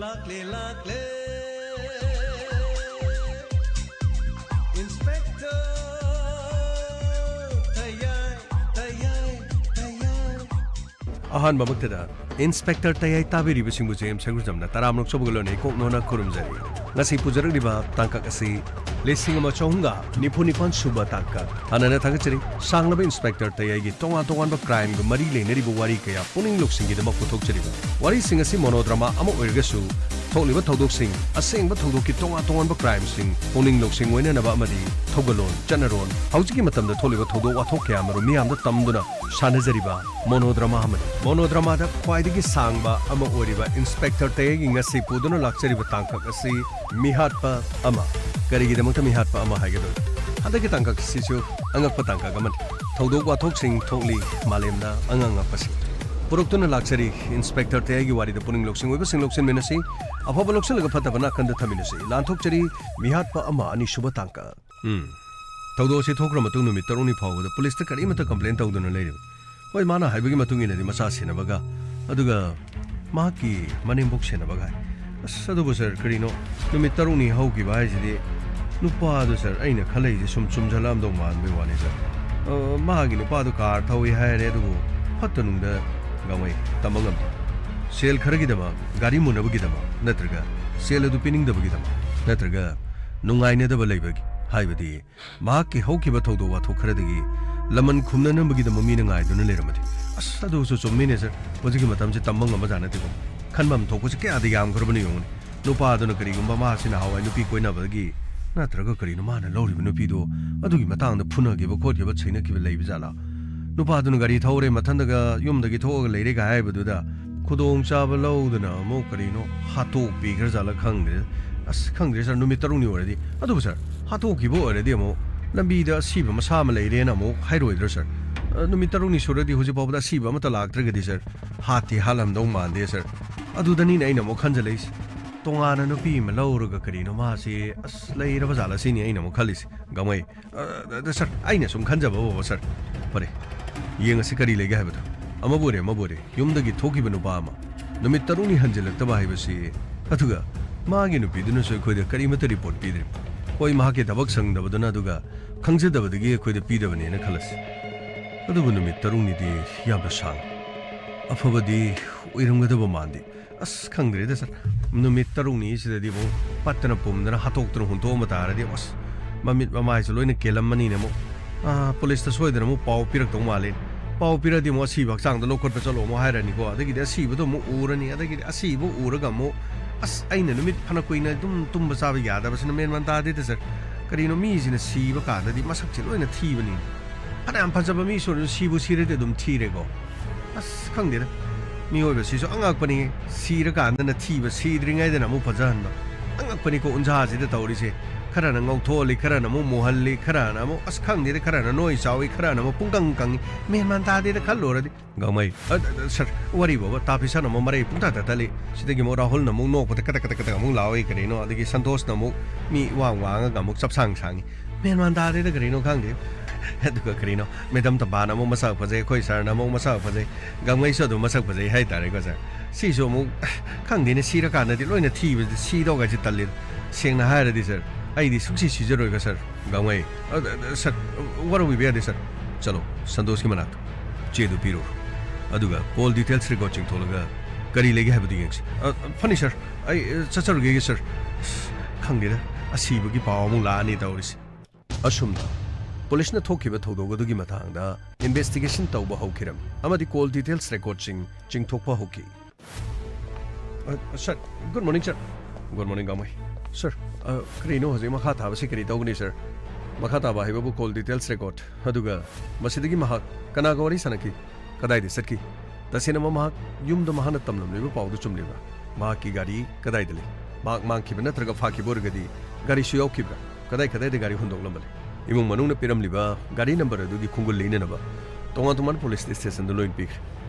lakle lakle Inspector Tayai Tayai Tayai Ahan babaktada Inspector Tayai tabiri bising bujem sangujamna taramlok sobugolone koknona kurumjari ngasi pujarak diba tangkak asi lesing ama chonga nipunipan suba tangkak anana thagachari sanglaba Inspector Tayai gi tonga tongan ba crime gu mari leneri bu wari kaya puning loksing gi dama puthokchari wari sing asi monodrama ama oirgasu tholiba thodok sing aseng ba thodok ki tonga tongan ba crime sing puning loksing oina na ba amadi thogalon chanaron haujiki matamda tholiba thodok wathok kya maru miyamda tamduna sanajariba monodrama da khwaidagi sangba ama oriba Inspector Tayai gi ngasi puduna lakchariba tangkak asi MEEHATPA ama karigidamata MEEHATPA ama haigado hadagi tangkak sisu angakpa tangkak aman thodok wathok sing thokli malemna angangapasi Puruktuna lakchari Inspector Tayai gi wari da puning loksing oiba sing loksin menasi afaba loksin laga phatabana kanda thaminasi lanthokchari MEEHATPA ama ani suba tangkak Taudo si thokra matung numit taruni phawda police ta kari mata complaint tawduna leiri hoi mana haibagi matung ina di masa sena baga aduga maki manimbok sena baga asadu bu sir karino numit taruni hauki bai jidi nupa du sir aina khalai ji sum jalam dong man be wani sir magi nupa du car thawi haire du phatanungda gamai tamangam sel kharagi dama gari munabagi dama natraga sel du pining dabagi dama natraga nungaine da balaibagi haibadi mahaki haukiba thodo wa thokharadagi laman khumna nambagi da mami na ngai duna leramadi asadu so chomine sir hojigi matam je tamang ama jana tiko khanbam thokko se kya digam kharbani yongni nupa aduna kari gumba ma sina hawai nupi koina bagi natraga kari no mana lori nupi do adugi matang da phuna ge ba khot ge ba chaina ki leibi jala nupa aduna gari thore mathandaga yumdagi thoga leire ga haibadu da khudong chaba lowduna mo kari no hatok bi ghar jala khangre as khangre sir numit taruni oradi adu sir hatok gibo oradi mo lambi da siba masama leire na mo hairoidro sir numit taruni suradi hoji pawda siba mata laktra gadi sir hati halam dong mande sir adu dani nei na mo khanjalais tongana no pi ma lawruga kari no ma si as leira ba jala sini ai na mo khalis gamai sir ai na sum khanjaba bo sir pare yenga si kari lege habata amabore yumdagi thoki banu ba ma numit taruni hanjalakta ba haibasi aduga magi no pi dunu so khoida kari mata report pidri hoi mahake dabak sangdabaduna aduga khangjedabadagi khoida pidabani na khalas adubu numit taruni di yaba sang afabadi oirumgadaba mandi as khangdre da sir numit taruni sidadi bo patna pumdana hatoktru hunto mataradi as mamit mamai so loina kelamani ne mo police ta soidana mo pau pirak tong male pau piradi mo si bak sang da lokot pa chalo mo hairani ko adagi da si bu mo urani adagi asi bu uraga mo as aina numit phana koina tumba sabe yada basna men man ta de sir karino mi sina siba ka da di masak chi loina thibani ana am phajaba mi so sibu sire de dum thire go as khangde da mi hoiba si so angak pani sira ka na thiba sidringai da na mu phajan angak pani ko unja ji da tawri se khara na ngau tholi khara na mo mohalli khara na mo as khangde de khara na noi chawi khara na mo pungkang kang men man ta de khallo ra di gamai sir wari bo ta phisa na mo mare punta ta tali sidagi mo rahul na mo nok pata kata mo lawi kare no adagi santosh na mo mi wang ga mo chap sang men man ta de kare no khangde aduga kare no medam ta bana mo masak phajai khoi sar na mo masak phajai gamai so do masak phajai hai tare ko sir si so mo khangde ne sira ka na di loina thi ba si do ga ji talli seng na ha ra di sir ai di suksi sijero ga sir gamai sir what we be sir chalo santosh ki manak chedu piro aduga call details recording tholaga kari legi habdi yeks funny sir ai chachar ge sir khangde asiba gi paw mu la ni tawris asumda police na thokiba thodoga dugi mathangda investigation tawba hawkiram amadi call details recording chingthokpa hoki sir good morning gamai sir krino hoje makha thaba se kari tawni sir makha taba hibabu call details record aduga masidagi mahak kana gawari sanaki kadai de sarki tasena mahak yumda mahana tamlam leba pawdu chumleba mahaki gari kadai dele mang ki bana traga phaki borgadi gari suyau kibra kadai de gari hundok lambale imung manung na piram liba gari number adugi khungul leine na ba tonga tuman police station do loin pik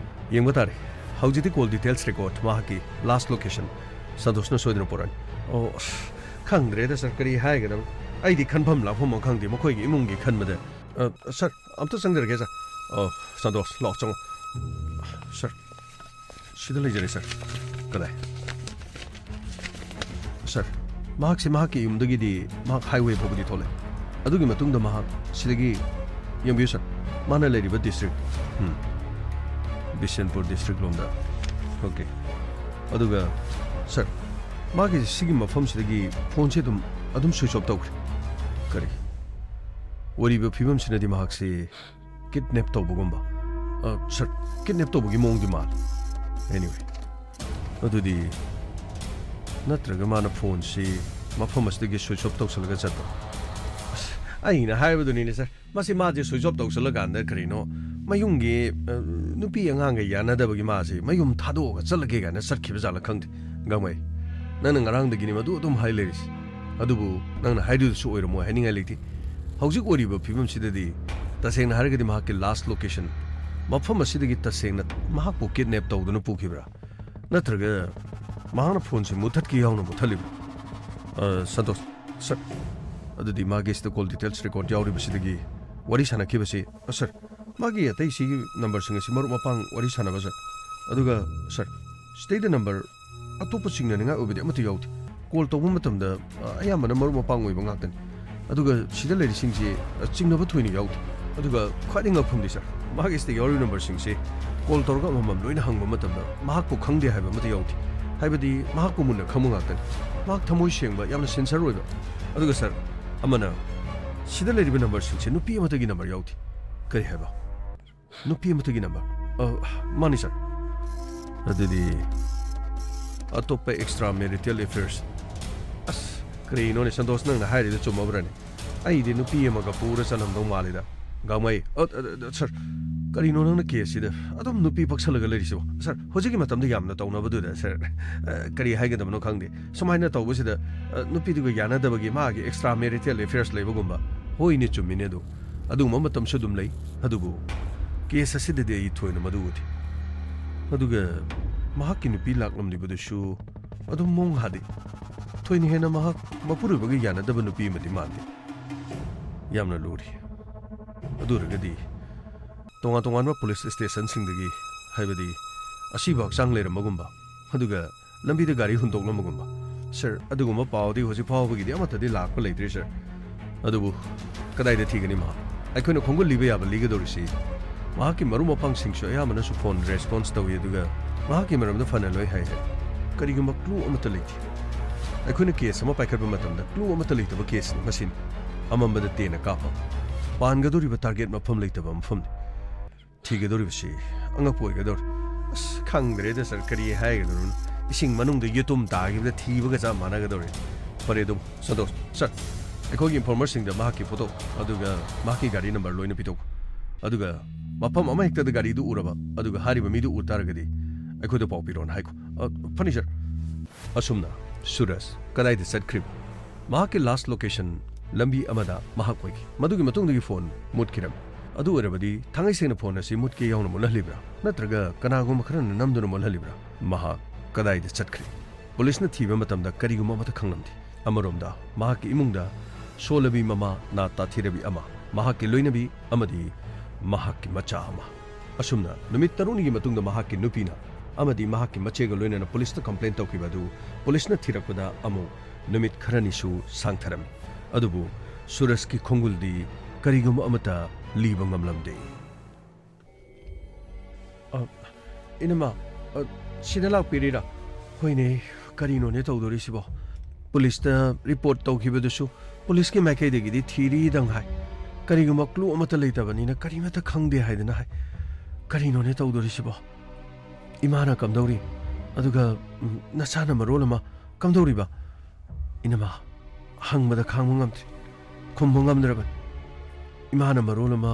yeng batare haujiti call details record mahaki last location sadosna soidna poran oh khangdre da sarkari haigana ai di khanpham la phom khangde makhoi gi imung gi khanmada sir amta sangderge sa sados lo chang sir sida lejare sir kadai ꯃꯍꯥꯛꯁꯦ ꯃꯍꯥꯛꯀꯤ ꯌꯨꯝꯗꯒꯤꯗꯤ ꯃꯍꯥꯛ highway ꯐꯥꯎꯕꯗꯤ ꯊꯣꯛꯂꯦ ꯑꯗꯨꯒꯤ ꯃꯇꯨꯡꯗ ꯃꯍꯥꯛ ꯁꯤꯗꯒꯤ ꯌꯦꯡꯕꯤꯌꯨ sir ꯃꯥꯅ ꯂꯩꯔꯤꯕ ꯗꯤꯁꯇ꯭ꯔꯤꯛ ꯕꯤꯁꯦꯟꯄꯨꯔ ꯗꯤꯁꯇ꯭ꯔꯤꯛ ꯂꯣꯝꯗ ꯑꯣꯀꯦ ꯑꯗꯨꯒ ꯁꯔ ꯃꯥꯒꯤ ꯁꯤꯒꯤ ꯃꯐꯝꯁꯤꯗꯒꯤ ꯐꯣꯟꯁꯦ ꯑꯗꯨꯝ ꯁ꯭ꯋꯤꯆ ꯑꯣꯐ ꯇꯧꯈ꯭ꯔꯦ ꯀꯔꯤ ꯑꯣꯏꯔꯤꯕ ꯐꯤꯕꯝꯁꯤꯅꯗꯤ ꯃꯍꯥꯛꯁꯦ ꯀꯤꯗꯅꯦꯞ ꯇꯧꯕꯒꯨꯝꯕ ꯁꯔ ꯀꯤꯗꯅꯦꯞ ꯇꯧꯕꯒꯤ ꯃꯑꯣꯡꯗꯤ ꯃꯥꯜꯂꯦ ꯑꯦꯅꯤꯋꯦ ꯑꯗꯨꯗꯤ ꯅꯠꯇ꯭ꯔꯒ ꯃꯥꯅ ꯐꯣꯟꯁꯤ ꯃꯐꯝ ꯑꯁꯤꯗꯒꯤ ꯁ꯭ꯋꯤꯆ ꯑꯣꯐ ꯇꯧꯁꯜꯂꯒ ꯆꯠꯄ ꯑꯩꯅ ꯍꯥꯏꯕꯗꯨꯅꯤꯅꯦ ꯁꯔ ꯃꯥꯁꯦ ꯁ꯭ꯋꯤꯆ ꯑꯣꯐ ꯇꯧꯁꯜꯂꯀꯥꯟꯗ ꯀꯔꯤꯅꯣ ꯃꯌꯨꯝꯒꯤ ꯅꯨꯄꯤ ꯑꯉꯥꯡꯒ ꯌꯥꯅꯗꯕꯒꯤ ꯃꯥꯁꯦ ꯃꯌꯨꯝ ꯊꯥꯗꯣꯛꯑꯒ ꯆꯠꯂꯒꯦ ꯀꯥꯏꯅ ꯆꯠꯈꯤꯕ ꯖꯥꯠꯂ ꯈꯪꯗꯦ ꯒꯥꯡꯃꯩ ꯅꯪꯅ ꯉꯔꯥꯡꯗꯒꯤꯅꯤ ꯃꯗꯨ ꯑꯗꯨꯝ ꯍꯥꯏ ꯂꯩꯔꯤꯁꯤ ꯑꯗꯨꯕꯨ ꯅꯪꯅ ꯍꯥꯏꯔꯤꯗꯨꯁꯨ ꯑꯣꯏꯔꯝꯃꯣꯏ ꯍꯥꯏꯅꯤꯡꯉꯥꯏ ꯂꯩꯇꯦ ꯍꯧꯖꯤꯛ ꯑꯣꯏꯔꯤꯕ ꯐꯤꯕꯝꯁꯤꯗꯗꯤ ꯇꯁꯦꯡꯅ ꯍꯥꯏꯔꯒꯗꯤ ꯃꯍꯥꯛꯀꯤ ꯂꯥꯁ ꯂꯣꯀꯦꯁꯟ ꯃꯐꯝ ꯑꯁꯤꯗꯒꯤ ꯇꯁꯦꯡꯅ ꯃꯍꯥꯛꯄꯨ ꯀꯤꯗꯅꯦꯞ ꯇꯧꯗꯨꯅ ꯄꯨꯈꯤꯕ꯭ꯔꯥ ꯅꯠꯇ꯭ꯔꯒ ꯃꯍꯥꯛꯅ ꯐꯣꯟꯁꯤ ꯃꯨꯠꯊꯠꯈꯤ ꯌꯥꯎꯅ ꯃꯨꯠꯊꯠꯂꯤꯕ꯭ꯔꯥ ꯁꯟꯇꯣꯁ ꯁꯔ ꯑꯗꯨꯗꯤ ꯃꯥꯒꯤ ꯁꯤꯗ ꯀꯣꯜ ꯗꯤꯇꯦꯜꯁ ꯔꯦꯀꯣꯔꯠ ꯌꯥꯎꯔꯤꯕꯁꯤꯗꯒꯤ ꯋꯥꯔꯤ ꯁꯥꯟꯅꯈꯤꯕꯁꯤ ꯁꯔ ꯃꯥꯒꯤ ꯑꯇꯩ ꯁꯤꯒꯤ ꯅꯝꯕꯔꯁꯤꯡ ꯑꯁꯤ ꯃꯔꯨꯞ ꯃꯄꯥꯡ ꯋꯥꯔꯤ ꯁꯥꯟꯅꯕ ꯁꯔ ꯑꯗꯨꯒ ꯁꯔ ꯁꯤꯗꯩꯗ ꯅꯝꯕꯔ ꯑꯇꯣꯞꯄ ꯆꯤꯡꯅꯅꯤꯡꯉꯥꯏ ꯑꯣꯏꯕꯗꯤ ꯑꯃꯠꯇ ꯌꯥꯎꯗꯦ ꯀꯣꯜ ꯇꯧꯕ ꯃꯇꯝꯗ ꯑꯌꯥꯝꯕꯅ ꯃꯔꯨꯞ ꯃꯄꯥꯡ ꯑꯣꯏꯕ ꯉꯥꯛꯇꯅꯤ ꯑꯗꯨꯒ ꯁꯤꯗ ꯂꯩꯔꯤꯁꯤꯡꯁꯤ ꯆꯤꯡꯅꯕ ꯊꯣꯏꯅ ꯌꯥꯎꯗꯦ ꯑꯗꯨꯒ ꯈ꯭ꯋꯥꯏꯗꯒꯤ ꯉꯛꯐꯝꯗꯤ ꯁꯔ ꯃꯥꯒꯤ ꯁꯤꯗ ꯌꯥꯎꯔꯤꯕ ꯅꯝꯕꯔꯁꯤꯡꯁꯤ ꯀꯣꯜ ꯇꯧꯔꯒ ꯑꯃꯃꯝ ꯂꯣꯏꯅ ꯍꯪꯕ ꯃꯇꯝꯗ ꯃꯍꯥꯛꯄꯨ ꯈꯪꯗꯦ ꯍꯥꯏꯕ ꯑꯃꯠꯇ ꯌꯥꯎꯗꯦ ꯍꯥꯏꯕꯗꯤ ꯃꯍꯥꯛꯄꯨ ꯃꯨꯟꯅ ꯈꯪꯕ ꯉꯥꯛꯇꯅꯤ ꯃꯍꯥꯛ ꯊꯃꯣꯏ ꯁꯦꯡꯕ ꯌꯥꯝꯅ ꯁꯤꯟꯁꯔ ꯑꯣꯏꯕ ꯑꯗꯨꯒ ꯁꯔ ꯑꯃꯅ ꯁꯤꯗ ꯂꯩꯔꯤꯕ ꯅꯝꯕꯔꯁꯤꯡꯁꯦ ꯅꯨꯄꯤ ꯑꯃꯠꯇꯒꯤ ꯅꯝꯕꯔ ꯌꯥꯎꯗꯦ ꯀꯔꯤ ꯍꯥꯏꯕ ꯅꯨꯄꯤ ꯑꯃꯠꯇꯒꯤ ꯅꯝꯕꯔ ꯃꯥꯅꯤ ꯁꯔ ꯑꯗꯨꯗꯤ ꯑꯇꯣꯞꯄ ꯑꯦꯛꯁꯇ꯭ꯔꯥ ꯃꯦꯔꯤꯇꯦꯜ ꯑꯦꯐꯤꯌꯔꯁ ꯑꯁ ꯀꯔꯤꯅꯣꯅꯦ ꯁꯟꯇꯣꯁ ꯅꯪꯅ ꯍꯥꯏꯔꯤꯗꯣ ꯆꯨꯝꯃꯕ꯭ꯔꯅꯦ ꯑꯩꯗꯤ ꯅꯨꯄꯤ ꯑꯃꯒ ꯄꯨꯔ ꯆꯠꯂꯝꯗꯧ ꯃꯥꯜꯂꯤꯗ ꯒꯥꯡꯃꯩ ꯁꯔ ꯀꯔꯤꯅꯣ ꯅꯪꯅ ꯀꯦꯁꯁꯤꯗ ꯑꯗꯨꯝ ꯅꯨꯄꯤ ꯄꯛꯁꯜꯂꯒ ꯂꯩꯔꯤꯁꯤꯕꯣ ꯁꯔ ꯍꯧꯖꯤꯛꯀꯤ ꯃꯇꯝꯗ ꯌꯥꯝꯅ ꯇꯧꯅꯕꯗꯨꯗ ꯁꯔ ꯀꯔꯤ ꯍꯥꯏꯒꯗꯕꯅꯣ ꯈꯪꯗꯦ ꯁꯨꯃꯥꯏꯅ ꯇꯧꯕꯁꯤꯗ ꯅꯨꯄꯤꯗꯨꯒ ꯌꯥꯅꯗꯕꯒꯤ ꯃꯥꯒꯤ ꯑꯦꯛꯁꯇ꯭ꯔꯥ ꯃꯦꯔꯤꯇꯦꯜ ꯑꯦꯐꯤꯌꯔꯁ ꯂꯩꯕꯒꯨꯝꯕ ꯍꯣꯏꯅꯦ ꯆꯨꯝꯃꯤꯅꯦ ꯑꯗꯨ ꯑꯗꯨꯒꯨꯝꯕ ꯃꯇꯝꯁꯨ ꯑꯗꯨꯝ ꯂꯩ ꯑꯗꯨꯕꯨ ꯀꯦꯁ ꯑꯁꯤꯗꯗꯤ ꯑꯩ ꯊꯣꯏꯅ ꯃꯗꯨ ꯎꯗꯦ ꯑꯗꯨꯒ ꯃꯍꯥꯛꯀꯤ ꯅꯨꯄꯤ ꯂꯥꯛꯂꯝꯂꯤꯕꯗꯨꯁꯨ ꯑꯗꯨꯝ ꯃꯑꯣꯡ ꯍꯥꯗꯦ ꯊꯣꯏꯅ ꯍꯦꯟꯅ ꯃꯍꯥꯛ ꯃꯄꯨꯔꯣꯏꯕꯒ ꯌꯥꯅꯗꯕ ꯅꯨꯄꯤ ꯑꯃꯗꯤ ꯃꯥꯟꯗꯦ ꯌꯥꯝꯅ ꯂꯨꯔꯤ ꯑꯗꯨ ꯑꯣꯏꯔꯒꯗꯤ ꯇꯣꯉꯥꯟ ꯇꯣꯉꯥꯟꯕ ꯄꯨꯂꯤꯁ ꯁ꯭ꯇꯦꯁꯟꯁꯤꯡꯗꯒꯤ ꯍꯥꯏꯕꯗꯤ ꯑꯁꯤꯕ ꯍꯛꯆꯥꯡ ꯂꯩꯔꯝꯕꯒꯨꯝꯕ ꯑꯗꯨꯒ ꯂꯝꯕꯤꯗ ꯒꯥꯔꯤ ꯍꯨꯟꯗꯣꯛꯂꯝꯕꯒꯨꯝꯕ ꯁꯔ ꯑꯗꯨꯒꯨꯝꯕ ꯄꯥꯎꯗꯤ ꯍꯧꯖꯤꯛ ꯐꯥꯎꯕꯒꯤꯗꯤ ꯑꯃꯠꯇꯗꯤ ꯂꯥꯛꯄ ꯂꯩꯇ꯭ꯔꯤ ꯁꯔ ꯑꯗꯨꯕꯨ ꯀꯗꯥꯏꯗ ꯊꯤꯒꯅꯤ ꯃꯍꯥꯛ ꯑꯩꯈꯣꯏꯅ ꯈꯣꯡꯒꯨꯜ ꯂꯤꯕ ꯌꯥꯕ ꯂꯤꯒꯗꯧꯔꯤꯁꯤ ꯃꯍꯥꯛꯀꯤ ꯃꯔꯨꯞ ꯃꯄꯥꯡꯁꯤꯡꯁꯨ ꯑꯌꯥꯝꯕꯅꯁꯨ ꯐꯣꯟ ꯔꯦꯁꯄꯣꯟꯁ ꯇꯧꯏ ꯑꯗꯨꯒ ꯃꯍꯥꯛꯀꯤ ꯃꯔꯝꯗ ꯐꯅ ꯂꯣꯏ ꯍꯥꯏ ꯀꯔꯤꯒꯨꯝꯕ ꯀ꯭ꯂꯨ ꯑꯃꯠꯇ ꯂꯩꯇꯦ ꯑꯩꯈꯣꯏꯅ ꯀꯦꯁ ꯑꯃ ꯄꯥꯏꯈꯠꯄ ꯃꯇꯝꯗ ꯀ꯭ꯂꯨ ꯑꯃꯠꯇ ꯂꯩꯇꯕ ꯀꯦꯁꯅꯤ ꯃꯁꯤꯅꯤ ꯑꯃꯝꯕꯗ ꯇꯦꯟꯅ ꯀꯥꯞꯄ ꯄꯥꯟꯒꯗꯧꯔꯤꯕ ꯇꯥꯔꯒꯦꯠ ꯃꯐꯝ ꯂꯩꯇꯕ ꯃꯐꯝꯅꯤ ꯊꯤꯒꯗꯧꯔꯤꯕꯁꯤ ꯑꯉꯛꯄ ꯑꯣꯏꯒꯗꯧꯔꯤ ꯑꯁ ꯈꯪꯗ꯭ꯔꯦꯗ ꯁꯔ ꯀꯔꯤ ꯍꯥꯏꯒꯗꯧꯔꯤꯅꯣ ꯏꯁꯤꯡ ꯃꯅꯨꯡꯗ ꯌꯦꯇꯨꯝ ꯇꯥꯈꯤꯕꯗ ꯊꯤꯕꯒ ꯆꯞ ꯃꯥꯟꯅꯒꯗꯧꯔꯤ ꯐꯔꯦ ꯑꯗꯨꯝ ꯁꯟꯇꯣꯁ ꯁꯔ ꯑꯩꯈꯣꯏꯒꯤ ꯏꯟꯐꯣꯔꯃꯔꯁꯤꯡꯗ ꯃꯍꯥꯛꯀꯤ ꯐꯣꯇꯣ ꯑꯗꯨꯒ ꯃꯍꯥꯛꯀꯤ ꯒꯥꯔꯤ ꯅꯝꯕꯔ ꯂꯣꯏꯅ ꯄꯤꯊꯣꯛꯎ ꯑꯗꯨꯒ ꯃꯐꯝ ꯑꯃꯍꯦꯛꯇꯗ ꯒꯥꯔꯤꯗꯨ ꯎꯔꯕ ꯑꯗꯨꯒ ꯍꯥꯏꯔꯤꯕ ꯃꯤꯗꯨ ꯎ ꯇꯥꯔꯒꯗꯤ ꯑꯩꯈꯣꯏꯗ ꯄꯥꯎ ꯄꯤꯔꯣꯅ ꯍꯥꯏꯈꯣ ꯐꯅꯤ ꯁꯔ ꯑꯁꯨꯝꯅ ꯁꯨꯔꯖ ꯀꯗꯥꯏꯗ ꯆꯠꯈ꯭ꯔꯤꯕ ꯃꯍꯥꯛꯀꯤ ꯂꯥꯁ ꯂꯣꯀꯦꯁꯟ ꯂꯝꯕꯤ ꯑꯃꯗ ꯃꯍꯥꯛ ꯑꯣꯏꯈꯤ ꯃꯗꯨꯒꯤ ꯃꯇꯨꯡꯗꯒꯤ ꯐꯣꯟ ꯃꯨꯠꯈꯤꯔꯝꯃꯤ ꯑꯗꯨ ꯑꯣꯏꯔꯕꯗꯤ ꯊꯥꯡꯉꯩꯁꯦꯡꯅ ꯐꯣꯟ ꯑꯁꯤ ꯃꯨꯠꯀꯦ ꯌꯥꯎꯅ ꯃꯨꯠꯍꯜꯂꯤꯕ꯭ꯔꯥ ꯅꯠꯇ꯭ꯔꯒ ꯀꯅꯥꯒꯨꯝꯕ ꯈꯔꯅ ꯅꯝꯗꯨꯅ ꯃꯨꯠꯍꯜꯂꯤꯕ꯭ꯔꯥ ꯃꯍꯥꯛ ꯀꯗꯥꯏꯗ ꯆꯠꯈ꯭ꯔꯤ ꯄꯨꯂꯤꯁꯅ ꯊꯤꯕ ꯃꯇꯝꯗ ꯀꯔꯤꯒꯨꯝꯕ ꯑꯃꯠꯇ ꯈꯪꯂꯝꯗꯦ ꯑꯃꯔꯣꯝꯗ ꯃꯍꯥꯛꯀꯤ ꯏꯃꯨꯡꯗ ꯁꯣꯜꯂꯕꯤ ꯃꯃꯥ ꯅꯥ ꯇꯥꯊꯤꯔꯕꯤ ꯑꯃ ꯃꯍꯥꯛꯀꯤ ꯂꯣꯏꯅꯕꯤ ꯑꯃꯗꯤ ꯃꯍꯥꯛꯀꯤ ꯃꯆꯥ ꯑꯃ ꯑꯁꯨꯝꯅ ꯅꯨꯃꯤꯠ 6ꯅꯤꯒꯤ ꯃꯇꯨꯡꯗ ꯃꯍꯥꯛꯀꯤ ꯅꯨꯄꯤꯅ ꯑꯃꯗꯤ ꯃꯍꯥꯛꯀꯤ ꯃꯆꯦꯒ ꯂꯣꯏꯅꯅ ꯄꯨꯂꯤꯁꯇ ꯀꯝꯄ꯭ꯂꯦꯟ ꯇꯧꯈꯤꯕ ꯑꯗꯨ ꯄꯨꯂꯤꯁꯅ ꯊꯤꯔꯛꯄꯗ ꯑꯃꯨꯛ ꯅꯨꯃꯤꯠ ꯈꯔꯅꯤꯁꯨ ꯁꯥꯡꯊꯔꯝꯃꯤ ꯑꯗꯨꯕꯨ ꯁꯨꯔꯖꯀꯤ ꯈꯣꯡꯒꯨꯜꯗꯤ ꯀꯔꯤꯒꯨꯝꯕ ꯑꯃꯠꯇ ꯂꯤꯕ ꯉꯝꯂꯝꯗꯦ ꯏꯅꯝꯃ ꯁꯤꯗ ꯂꯥꯛꯄꯤꯔꯤꯔꯥ ꯍꯣꯏꯅꯦ ꯀꯔꯤꯅꯣꯅꯦ ꯇꯧꯗꯣꯔꯤꯁꯤꯕꯣ ꯄꯨꯂꯤꯁꯇ ꯔꯤꯄꯣꯔꯠ ꯇꯧꯈꯤꯕꯗꯨꯁꯨ ꯄꯨꯂꯤꯁꯀꯤ ꯃꯥꯏꯀꯩꯗꯒꯤꯗꯤ ꯊꯤꯔꯤꯗꯪ ꯍꯥꯏ ꯀꯔꯤꯒꯨꯝꯕ ꯀ꯭ꯂꯨ ꯑꯃꯠꯇ ꯂꯩꯇꯕꯅꯤꯅ ꯀꯔꯤꯃꯠꯇ ꯈꯪꯗꯦ ꯍꯥꯏꯗꯅ ꯍꯥꯏ ꯀꯔꯤꯅꯣꯅꯦ ꯇꯧꯗꯣꯔꯤꯁꯤꯕꯣ ꯏꯃꯥꯅ ꯀꯝꯗꯧꯔꯤ ꯑꯗꯨꯒ ꯅꯆꯥꯅ ꯃꯔꯣꯜ ꯑꯃ ꯀꯝꯗꯧꯔꯤꯕ ꯏꯅꯝꯃ ꯍꯪꯕꯗ ꯈꯥꯡꯕ ꯉꯝꯗ꯭ꯔꯤ ꯈꯨꯝꯕ ꯉꯝꯗ꯭ꯔꯕꯅꯤ ꯏꯃꯥꯅ ꯃꯔꯣꯜ ꯑꯃ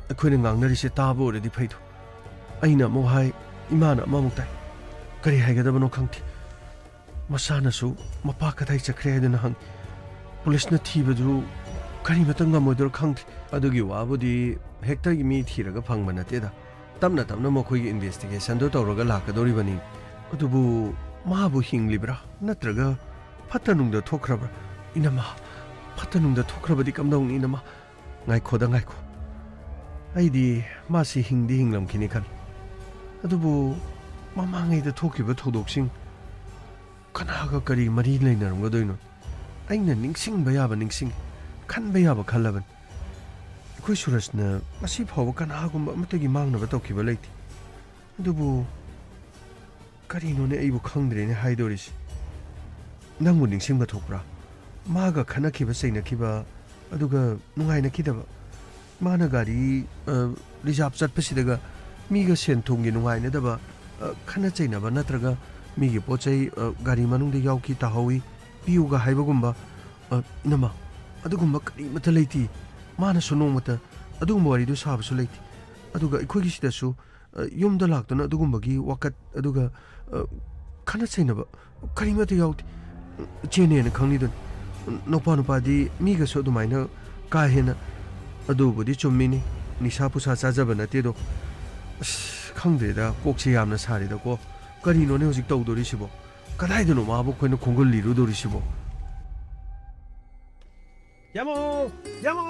ꯑꯩꯈꯣꯏꯅ ꯉꯥꯡꯅꯔꯤꯁꯦ ꯇꯥꯕ ꯑꯣꯏꯔꯗꯤ ꯐꯩꯗꯣ ꯑꯩꯅ ꯑꯃꯨꯛ ꯍꯥꯏ ꯏꯃꯥꯅ ꯑꯃꯃꯨꯛ ꯇꯥꯏ ꯀꯔꯤ ꯍꯥꯏꯒꯗꯕꯅꯣ ꯈꯪꯗꯦ ꯃꯁꯥꯅꯁꯨ ꯃꯄꯥ ꯀꯗꯥꯏ ꯆꯠꯈ꯭ꯔꯦ ꯍꯥꯏꯗꯅ ꯍꯪꯉꯤ ꯄꯨꯂꯤꯁꯅ ꯊꯤꯕꯗꯨ ꯀꯔꯤꯃꯇ ꯉꯝꯃꯣꯏꯗꯣꯏꯔ ꯈꯪꯗꯦ ꯑꯗꯨꯒꯤ ꯋꯥꯕꯨꯗꯤ ꯍꯦꯛꯇꯒꯤ ꯃꯤ ꯊꯤꯔꯒ ꯐꯪꯕ ꯅꯠꯇꯦꯗ ꯇꯞꯅ ꯇꯞꯅ ꯃꯈꯣꯏꯒꯤ ꯏꯟꯚꯦꯁꯇꯤꯒꯦꯁꯟꯗꯣ ꯇꯧꯔꯒ ꯂꯥꯛꯀꯗꯧꯔꯤꯕꯅꯤ ꯑꯗꯨꯕꯨ ꯃꯥꯕꯨ ꯍꯤꯡꯂꯤꯕ꯭ꯔꯥ ꯅꯠꯇ꯭ꯔꯒ ꯐꯠꯇ ꯅꯨꯡꯗ ꯊꯣꯛꯈ꯭ꯔꯕ꯭ꯔꯥ ꯏꯅꯝꯃ ꯐꯠꯇ ꯅꯨꯡꯗ ꯊꯣꯛꯈ꯭ꯔꯕꯗꯤ ꯀꯝꯗꯧꯅꯤ ꯏꯅꯝꯃ ꯉꯥꯏꯈꯣ ꯑꯩꯗꯤ ꯃꯥꯁꯤ ꯍꯤꯡꯗꯤ ꯍꯤꯡꯂꯝꯈꯤꯅꯤ ꯈꯜꯂꯤ ꯑꯗꯨꯕꯨ ꯃꯃꯥꯡꯉꯩꯗ ꯊꯣꯛꯈꯤꯕ ꯊꯧꯗꯣꯛꯁꯤꯡ ꯀꯅꯥꯒ ꯀꯔꯤ ꯃꯔꯤ ꯂꯩꯅꯔꯝꯒꯗꯣꯏꯅꯣ ꯑꯩꯅ ꯅꯤꯡꯁꯤꯡꯕ ꯌꯥꯕ ꯅꯤꯡꯁꯤꯡꯉꯤ ꯈꯟꯕ ꯌꯥꯕ ꯈꯜꯂꯕꯅꯤ ꯑꯩꯈꯣꯏ ꯁꯨꯔꯖꯅ ꯉꯁꯤ ꯐꯥꯎꯕ ꯀꯅꯥꯒꯨꯝꯕ ꯑꯃꯠꯇꯒꯤ ꯃꯥꯡꯅꯕ ꯇꯧꯈꯤꯕ ꯂꯩꯇꯦ ꯑꯗꯨꯕꯨ ꯀꯔꯤꯅꯣꯅꯦ ꯑꯩꯕꯨ ꯈꯪꯗ꯭ꯔꯦꯅꯦ ꯍꯥꯏꯗꯣꯔꯤꯁꯤ ꯅꯪꯕꯨ ꯅꯤꯡꯁꯤꯡꯕ ꯊꯣꯛꯄ꯭ꯔꯥ 마가 가나키바 세이나키바 아두가 누가이나키다바 마나 가리 리잡 잣파시다가 미가 센통기 누가이나다바 카나 차이나바 나트라가 미기 포차이 가리 마능데 야우키 타하위 비우가 하이바군바 이나마 아두군바 그리 마타 레이티 마나 소노마타 아두군바 와리도 사바수 레이티 아두가 이코기 시다수 yumda lakdana adugumbagi wakat aduga khana chainaba karimata yaudi chene na khangnidun nopa nopadi miga so dumaina ka hena adubudi chummini nisa pusa chajaba nate do khangde da kokche yamna sari da ko karino ne hojik tawdori sibo kadai dano mabu khoina khongol liru dori sibo 야몽 야몽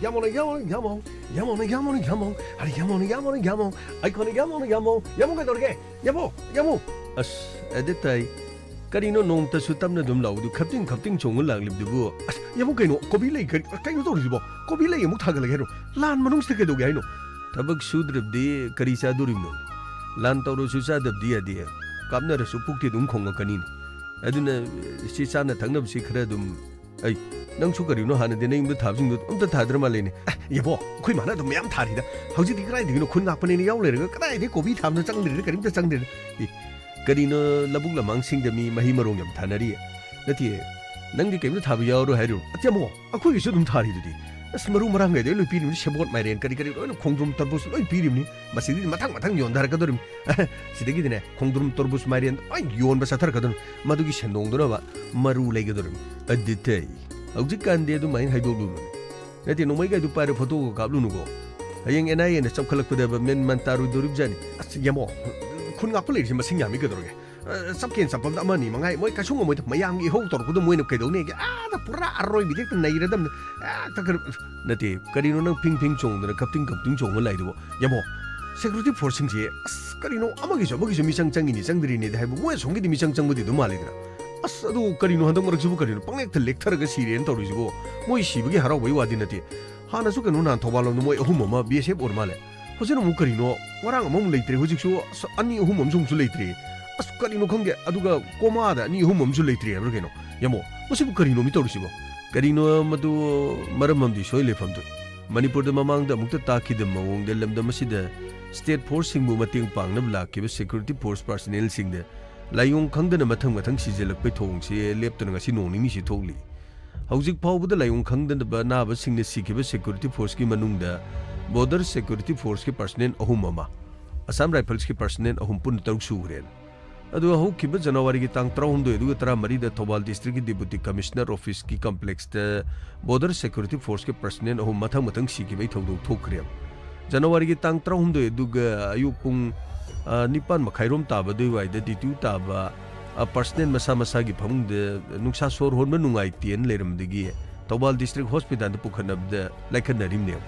야몽 야몽 야몽 야몽 야몽 야몽 아니 야몽 야몽 야몽 아이콘 야몽 야몽 야몽가 돌게 야몽 야몽 아스 에데타이 까리노 농타 수탐나 좀 라우두 갑팅 갑팅 종을 랑립두부 아스 야몽 까이노 고빌레이 까이노 돌리고 고빌레이 목 타글게 해로 란 마농 스테게 도게 하이노 타박 수드럽디 까리사 도림노 란 타우로 수사답디 아디 갑나르 수푹티 둥 콩가 까니니 아두나 시사나 당납시 크라 좀 아이 năng chú kari nó hàn đến đây mới thảo chung được ông ta thảo được mà lên này ya bo khơi mà nó tụi mày thảo thì đó hầu như cái này thì nó khôn ngạc bên này nhau lên cái này thì cổ bị thảo nó trăng lên cái nó trăng lên cái nó là bụng là mang sinh để mi mà hi mà rong nhầm thảo này đi đó thì năng đi cái nó thảo bây giờ rồi hay rồi à bo khơi cái số đúng thảo thì đi 스마루 마랑 게 될로 비림 쉐봇 마이렌 까리까리 로 콩드름 터부스 로 비림니 마시디 마탕 연다라 가도름 시데기 되네 콩드름 터부스 마이렌 아이 연 바사타라 가도름 마두기 셴동도나 바 마루 레게도름 어디테 ꯍꯧꯖꯤꯛꯀꯥꯟꯗꯤ ꯑꯗꯨꯃꯥꯏꯅ ꯍꯥꯏꯗꯣꯛꯂꯨꯅꯨ ꯅꯠꯇꯦ ꯅꯣꯡꯃꯩ ꯒꯥꯏꯗꯨ ꯄꯥꯏꯔ ꯐꯣꯇꯣꯒ ꯀꯥꯞꯂꯨꯅꯨꯀꯣ ꯍꯌꯦꯡ NIAꯅ ꯆꯞꯈꯠꯂꯛꯄꯗ ꯃꯦꯟ ꯃꯥꯟ ꯇꯥꯔꯣꯏꯗꯣꯔꯤꯕꯖꯥꯠꯅꯤ ꯑꯁ ꯌꯥꯃꯣ ꯈꯨꯟ ꯉꯥꯛꯄ ꯂꯩꯔꯤꯁꯦ ꯃꯁꯤꯡ ꯌꯥꯝꯃꯤ ꯀꯩꯗꯧꯔꯒꯦ ꯆꯞꯀꯦꯟ ꯆꯞꯄꯝꯗ ꯑꯃꯅꯤ ꯃꯉꯥꯏ ꯃꯣꯏ ꯀꯩꯁꯨ ꯉꯝꯃꯣꯏꯗ ꯃꯌꯥꯝꯒꯤ ꯏꯍꯧ ꯇꯧꯔꯛꯄꯗ ꯃꯣꯏꯅ ꯀꯩꯗꯧꯅꯦꯒꯦ ꯑꯥꯗ ꯄꯨꯔꯥ ꯑꯔꯣꯏꯕꯤ ꯍꯦꯛꯇ ꯅꯩꯔꯗꯕꯅꯤ ꯅꯠꯇꯦ ꯀꯔꯤꯅꯣ ꯅꯪ ꯐꯤꯡ ꯐꯤꯡ ꯆꯣꯡꯗꯅ ꯀꯞꯇꯤꯡ ꯀꯞꯇꯤꯡ ꯆꯣꯡꯉ ꯂꯩꯗꯨꯕꯣ ꯌꯥꯃꯣ ꯁꯦꯀ꯭ꯌꯨꯔꯤꯇꯤ ꯐꯣꯔꯁꯁꯤꯡꯁꯦ ꯑꯁ ꯀꯔꯤꯅꯣ ꯑꯃꯒꯤꯁꯨ ꯃꯤꯆꯪ ꯆꯪꯉꯤꯅꯤ ꯆꯪꯗ꯭ꯔꯤꯅꯦꯗꯤ ꯍꯥꯏꯕ ꯃꯣꯏ ꯑꯁꯣꯝꯒꯤꯗꯤ ꯃꯤꯆꯪ ꯆꯪꯕꯗꯤ ꯑꯗꯨꯝ ꯃꯥꯜꯂꯤꯗꯅ ꯑꯁ ꯑꯗꯨ ꯀꯔꯤꯅꯣ ꯍꯟꯗꯛ ꯃꯔꯛꯁꯤꯕꯨ ꯀꯔꯤꯅꯣ ꯄꯪꯂꯦꯛꯇ ꯂꯦꯛꯊꯔꯒ ꯁꯤꯔꯦꯅ ꯇꯧꯔꯤꯁꯤꯕꯣ ꯃꯣꯏ ꯁꯤꯕꯒꯤ ꯍꯔꯥꯎꯕꯒꯤ ꯋꯥꯗꯤ ꯅꯠꯇꯦ ꯍꯥꯟꯅꯁꯨ ꯀꯩꯅꯣ ꯅꯍꯥꯟ ꯊꯧꯕꯥꯜꯂꯣꯝꯗ ꯃꯣꯏ ꯑꯍꯨꯝ ꯑꯃ BSF ꯑꯣꯏꯔ ꯃꯥꯜꯂꯦ ꯍꯧꯖꯤꯛ ꯑꯃꯨꯛ ꯀꯔꯤꯅꯣ ꯉꯔꯥꯡ ꯑꯃꯃꯨꯛ ꯂꯩꯇ꯭ꯔꯦ ꯍꯧꯖꯤꯛꯁꯨ ꯑꯅꯤ ꯑꯍꯨꯝ ꯑꯃꯁꯨ ꯂꯩꯇ꯭ꯔꯦ ꯑꯁ ꯀꯔꯤꯅꯣ ꯈꯪꯗꯦ ꯑꯗꯨꯒ ꯀꯣꯃꯥꯗ ꯑꯅꯤ ꯑꯍꯨꯝ ꯑꯃꯁꯨ ꯂꯩꯇ꯭ꯔꯦ ꯍꯥꯏꯕ꯭ꯔꯥ ꯀꯩꯅꯣ ꯌꯥꯃꯣ ꯃꯁꯤꯕꯨ ꯀꯔꯤꯅꯣ ꯃꯤ ꯇꯧꯔꯤꯁꯤꯕꯣ ꯀꯔꯤꯅꯣ ꯃꯗꯨ ꯃꯔꯝ ꯑꯃꯗꯤ ꯁꯣꯏ ꯂꯩꯐꯝꯗꯨ ꯃꯅꯤꯄꯨꯔꯗ ꯃꯃꯥꯡꯗ ꯑꯃꯨꯛꯇ ꯇꯥꯈꯤꯗꯕ ꯃꯑꯣꯡꯗ ꯂꯝꯗꯝ ꯑꯁꯤꯗ ꯁ꯭ꯇꯦꯠ ꯐꯣꯔꯁꯁꯤꯡꯕꯨ ꯃꯇꯦꯡ ꯄꯥꯡꯅꯕ ꯂꯥꯛꯈꯤꯕ ꯁꯦꯀ꯭ꯌꯨꯔꯤꯇꯤ ꯐꯣꯔꯁ ꯄꯥꯔꯁꯣꯅꯦꯜꯁꯤꯡꯗ ꯂꯥꯏꯑꯣꯡ ꯈꯪꯗꯅ ꯃꯊꯪ ꯁꯤꯖꯜꯂꯛꯄꯩ ꯊꯧꯑꯣꯡꯁꯦ ꯂꯦꯞꯇꯅ ꯉꯁꯤ ꯅꯣꯡ ꯅꯤꯅꯤꯁꯤ ꯊꯣꯛꯂꯤ ꯍꯧꯖꯤꯛ ꯐꯥꯎꯕꯗ ꯂꯥꯏꯑꯣꯡ ꯈꯪꯗꯅꯕ ꯑꯅꯥꯕꯁꯤꯡꯅ ꯁꯤꯈꯤꯕ ꯁꯦꯀ꯭ꯌꯨꯔꯤꯇꯤ ꯐꯣꯔꯁꯀꯤ ꯃꯅꯨꯡꯗ ꯕꯣꯔꯗꯔ ꯁꯦꯀ꯭ꯌꯨꯔꯤꯇꯤ ꯐꯣꯔꯁꯀꯤ ꯄꯔꯁꯣꯅꯦꯜ 3 ꯑꯃ ꯑꯁꯥꯝ ꯔꯥꯏꯐꯜꯁꯀꯤ ꯄꯔꯁꯣꯅꯦꯜ 3 ꯄꯨꯟꯅ 6 ꯁꯨꯈ꯭ꯔꯦ ꯑꯗꯨꯒ ꯍꯧꯈꯤꯕ ꯖꯅꯋꯥꯔꯤꯒꯤ ꯇꯥꯡ 13 ꯑꯗꯨꯒ 13ꯗ ꯊꯧꯕꯥꯜ ꯗꯤꯁꯇ꯭ꯔꯤꯛꯀꯤ ꯗꯤꯄꯨꯇꯤ ꯀꯃꯤꯁꯅꯔ ꯑꯣꯐꯤꯁꯀꯤ ꯀꯝꯄ꯭ꯂꯦꯛꯁꯇ ꯕꯣꯔꯗꯔ ꯁꯦꯀ꯭ꯌꯨꯔꯤꯇꯤ ꯐꯣꯔꯁꯀꯤ ꯄꯔꯁꯣꯅꯦꯜ 3 ꯃꯊꯪ ꯁꯤꯈꯤꯕꯒꯤ ꯊꯧꯗꯣꯛ ꯊꯣꯛꯈ꯭ꯔꯦ ꯖꯅꯋꯥꯔꯤꯒꯤ ꯇꯥꯡ 13 ꯑꯗꯨꯒ ꯑꯌꯨꯛ ꯄꯨꯡ 9:30 ꯇꯥꯕ ꯑꯗꯨꯋꯥꯏꯗ ꯗ꯭ꯌꯨꯇꯤ ꯇꯥꯕ ꯄꯔꯁꯣꯅꯦꯜ ꯃꯁꯥ ꯃꯁꯥꯒꯤ ꯐꯃꯨꯡꯗ ꯅꯨꯡꯁꯥ ꯁꯣꯔ ꯍꯣꯟꯕ ꯅꯨꯡꯉꯥꯏꯇꯦꯅ ꯂꯩꯔꯝꯕꯗꯒꯤ ꯊꯧꯕꯥꯜ ꯗꯤꯁꯇ꯭ꯔꯤꯛ ꯍꯣꯁꯄꯤꯇꯥꯜꯗ ꯄꯨꯈꯠꯅꯕꯗ ꯂꯥꯏꯈꯠꯅꯔꯤꯕꯅꯦꯕ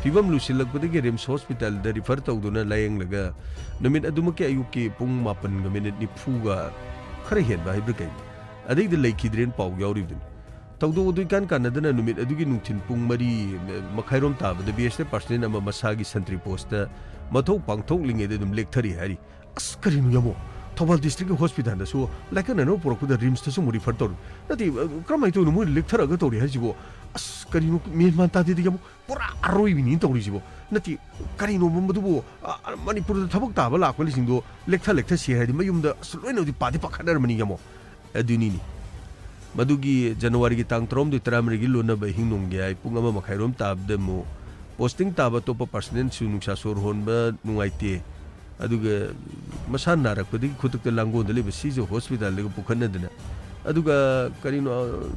ꯐꯤꯕꯝ ꯂꯨꯁꯤꯜꯂꯛꯄꯗꯒꯤ ꯔꯤꯝꯁ ꯍꯣꯁꯄꯤꯇꯥꯜꯗ ꯔꯤꯐꯔ ꯇꯧꯗꯨꯅ ꯂꯥꯌꯦꯡꯂꯒ ꯅꯨꯃꯤꯠ ꯑꯗꯨꯃꯛꯀꯤ ꯑꯌꯨꯛꯀꯤ ꯄꯨꯡ 7:40 ꯈꯔ ꯍꯦꯟꯕ ꯍꯥꯏꯕ꯭ꯔꯥ ꯀꯩꯅꯣ ꯑꯗꯩꯗ ꯂꯩꯈꯤꯗ꯭ꯔꯦꯅ ꯄꯥꯎ ꯌꯥꯎꯔꯤꯕꯗꯨꯅꯤ ꯊꯧꯗꯣꯛ ꯑꯗꯨ ꯏꯀꯥꯟ ꯀꯥꯟꯅꯗꯅ ꯅꯨꯃꯤꯠ ꯑꯗꯨꯒꯤ ꯅꯨꯡꯊꯤꯟ ꯄꯨꯡ 4:30 ꯇꯥꯕꯗ BSF ꯄꯔꯁꯣꯅꯦꯜ ꯑꯃ ꯃꯁꯥꯒꯤ ꯁꯟꯇ꯭ꯔꯤ ꯄꯣꯁꯇ ꯃꯊꯧ ꯄꯥꯡꯊꯣꯛꯂꯤꯉꯩꯗ ꯑꯗꯨꯝ ꯂꯦꯛꯊꯔꯤ ꯍꯥꯏꯔꯤ ꯑꯁ ꯀꯔꯤꯅꯣ ꯌꯥꯃꯣ ꯊꯧꯕꯥꯜ ꯗꯤꯁꯇ꯭ꯔꯤꯛꯀꯤ ꯍꯣꯁꯄꯤꯇꯥꯜꯗꯁꯨ ꯂꯥꯏꯀꯠꯅꯅꯕ ꯄꯨꯔꯛꯄꯗ ꯔꯤꯝꯁꯇꯁꯨ ꯑꯃꯨꯛ ꯔꯤꯐꯔ ꯇꯧꯔꯤ ꯅꯠꯇꯦ ꯀꯔꯝꯍꯥꯏꯅ ꯇꯧꯔꯤꯅꯣ ꯃꯣꯏ ꯂꯦꯛꯊꯔꯒ ꯇꯧꯔꯤ ꯍꯥꯏꯁꯤꯕꯣ ꯑꯁ ꯀꯔꯤꯅꯣ ꯃꯦꯟ ꯃꯥꯟ ꯇꯥꯗꯦꯗꯤ ꯌꯥꯃꯣ ꯄꯨꯔꯥ ꯑꯔꯣꯏꯕꯤꯅꯤ ꯇꯧꯔꯤꯁꯤꯕꯣ ꯅꯠꯇꯦ ꯀꯔꯤꯅꯣ ꯃꯗꯨꯕꯨ ꯃꯅꯤꯄꯨꯔꯗ ꯊꯕꯛ ꯇꯥꯕ ꯂꯥꯛꯄꯁꯤꯡꯗꯣ ꯂꯦꯛꯊ ꯁꯤ ꯍꯥꯏꯔꯗꯤ ꯃꯌꯨꯝꯗ ꯂꯣꯏꯅꯗꯤ ꯄꯥꯈꯠꯅꯔꯝꯃꯅꯤ ꯌꯥꯃꯣ ꯑꯗꯨꯅꯤꯅꯤ ꯃꯗꯨꯒꯤ ꯖꯅꯋꯥꯔꯤꯒꯤ ꯇꯥꯡ 13-14ꯒꯤ ꯂꯣꯟꯅꯕ ꯑꯍꯤꯡ ꯅꯣꯡꯌꯥꯏ ꯄꯨꯡ 1:30 ꯇꯥꯕꯗ ꯑꯃꯨꯛ ꯄꯣꯁꯇꯤꯡ ꯇꯥꯕ ꯑꯇꯣꯞꯄ ꯄꯔꯁꯣꯅꯦꯜꯁꯨ ꯅꯨꯡꯁꯥ ꯁꯣꯔ ꯍꯣꯟꯕ ꯅꯨꯡꯉꯥꯏꯇꯦ ꯑꯗꯨꯒ ꯃꯁꯥ ꯅꯥꯔꯛꯄꯗꯒꯤ ꯈꯨꯗꯛꯇ ꯂꯥꯡꯒꯣꯜꯗ ꯂꯩꯕ ꯁꯤꯖ ꯍꯣꯁꯄꯤꯇꯥꯜꯗꯒ ꯄꯨꯈꯠꯅꯗꯅ ꯑꯗꯨꯒ ꯀꯔꯤꯅꯣ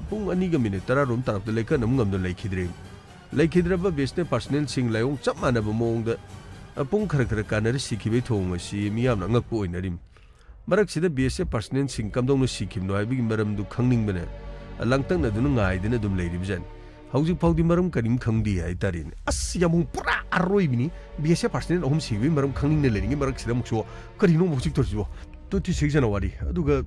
ꯄꯨꯡ 2:10 ꯇꯥꯔꯛꯄꯗ ꯂꯩꯀꯠꯅꯕ ꯉꯝꯗꯅ ꯂꯩꯈꯤꯗ꯭ꯔꯕ BSF ꯄꯔꯁꯣꯅꯦꯜꯁꯤꯡ ꯂꯥꯏꯑꯣꯡ ꯆꯞ ꯃꯥꯟꯅꯕ ꯃꯑꯣꯡꯗ ꯄꯨꯡ ꯈꯔ ꯀꯥꯟꯅꯔ ꯁꯤꯈꯤꯕꯒꯤ ꯊꯧꯑꯣꯡ ꯑꯁꯤ ꯃꯤꯌꯥꯝꯅ ꯑꯉꯛꯄ ꯑꯣꯏꯅꯔꯤꯝ ꯃꯔꯛꯁꯤꯗ BSF ꯄꯔꯁꯣꯅꯦꯜꯁꯤꯡ ꯀꯝꯗꯧꯅ ꯁꯤꯈꯤꯕꯅꯣ ꯍꯥꯏꯕꯒꯤ ꯃꯔꯝꯗꯨ ꯈꯪꯅꯤꯡꯕꯅ ꯂꯥꯡꯇꯛꯅꯗꯨꯅ ꯉꯥꯏꯗꯅ ꯑꯗꯨꯝ ꯂꯩꯔꯤꯕꯖꯥꯠꯅꯤ ꯍꯧꯖꯤꯛ ꯐꯥꯎꯗꯤ ꯃꯔꯝ ꯀꯔꯤꯝ ꯈꯪꯗꯦ ꯍꯥꯏꯇꯥꯔꯦꯅꯦ ꯑꯁ ꯌꯥꯃꯣ ꯄꯨꯔꯥ ꯑꯔꯣꯏꯕꯤꯅꯤ BSF ꯄꯔꯁꯣꯅꯦꯜ 3 ꯁꯤꯈꯤꯕꯒꯤ ꯃꯔꯝ ꯈꯪꯅꯤꯡꯅ ꯂꯩꯔꯤꯉꯩ ꯃꯔꯛꯁꯤꯗ ꯑꯃꯨꯛꯁꯨ ꯀꯔꯤꯅꯣ ꯍꯧꯖꯤꯛ ꯇꯧꯔꯤꯁꯤꯕꯣ 26 January aduga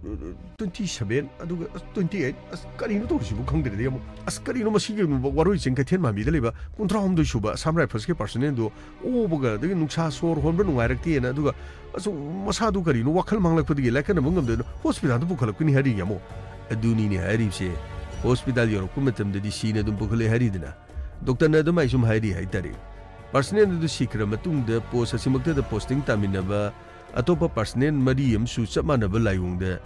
27 aduga 28 karino to sibu khangdre de as karino masigi waroi cheng ka then ma mi de leba kuntra hom do suba samrai first ke person do o boga de nuksa sor hon ba nungai rak ti na aduga asu masa du karino wakhal manglak pudi la kana mungam de hospital du bukhalak ni hari yamo aduni ni hari se hospital yor kumatam de si na dum bukhale hari dina doctor na dum ai sum hari hai tare personnel du sikra matung de post asimakta de posting taminaba atopa personnel mari amsu chamanaba layung de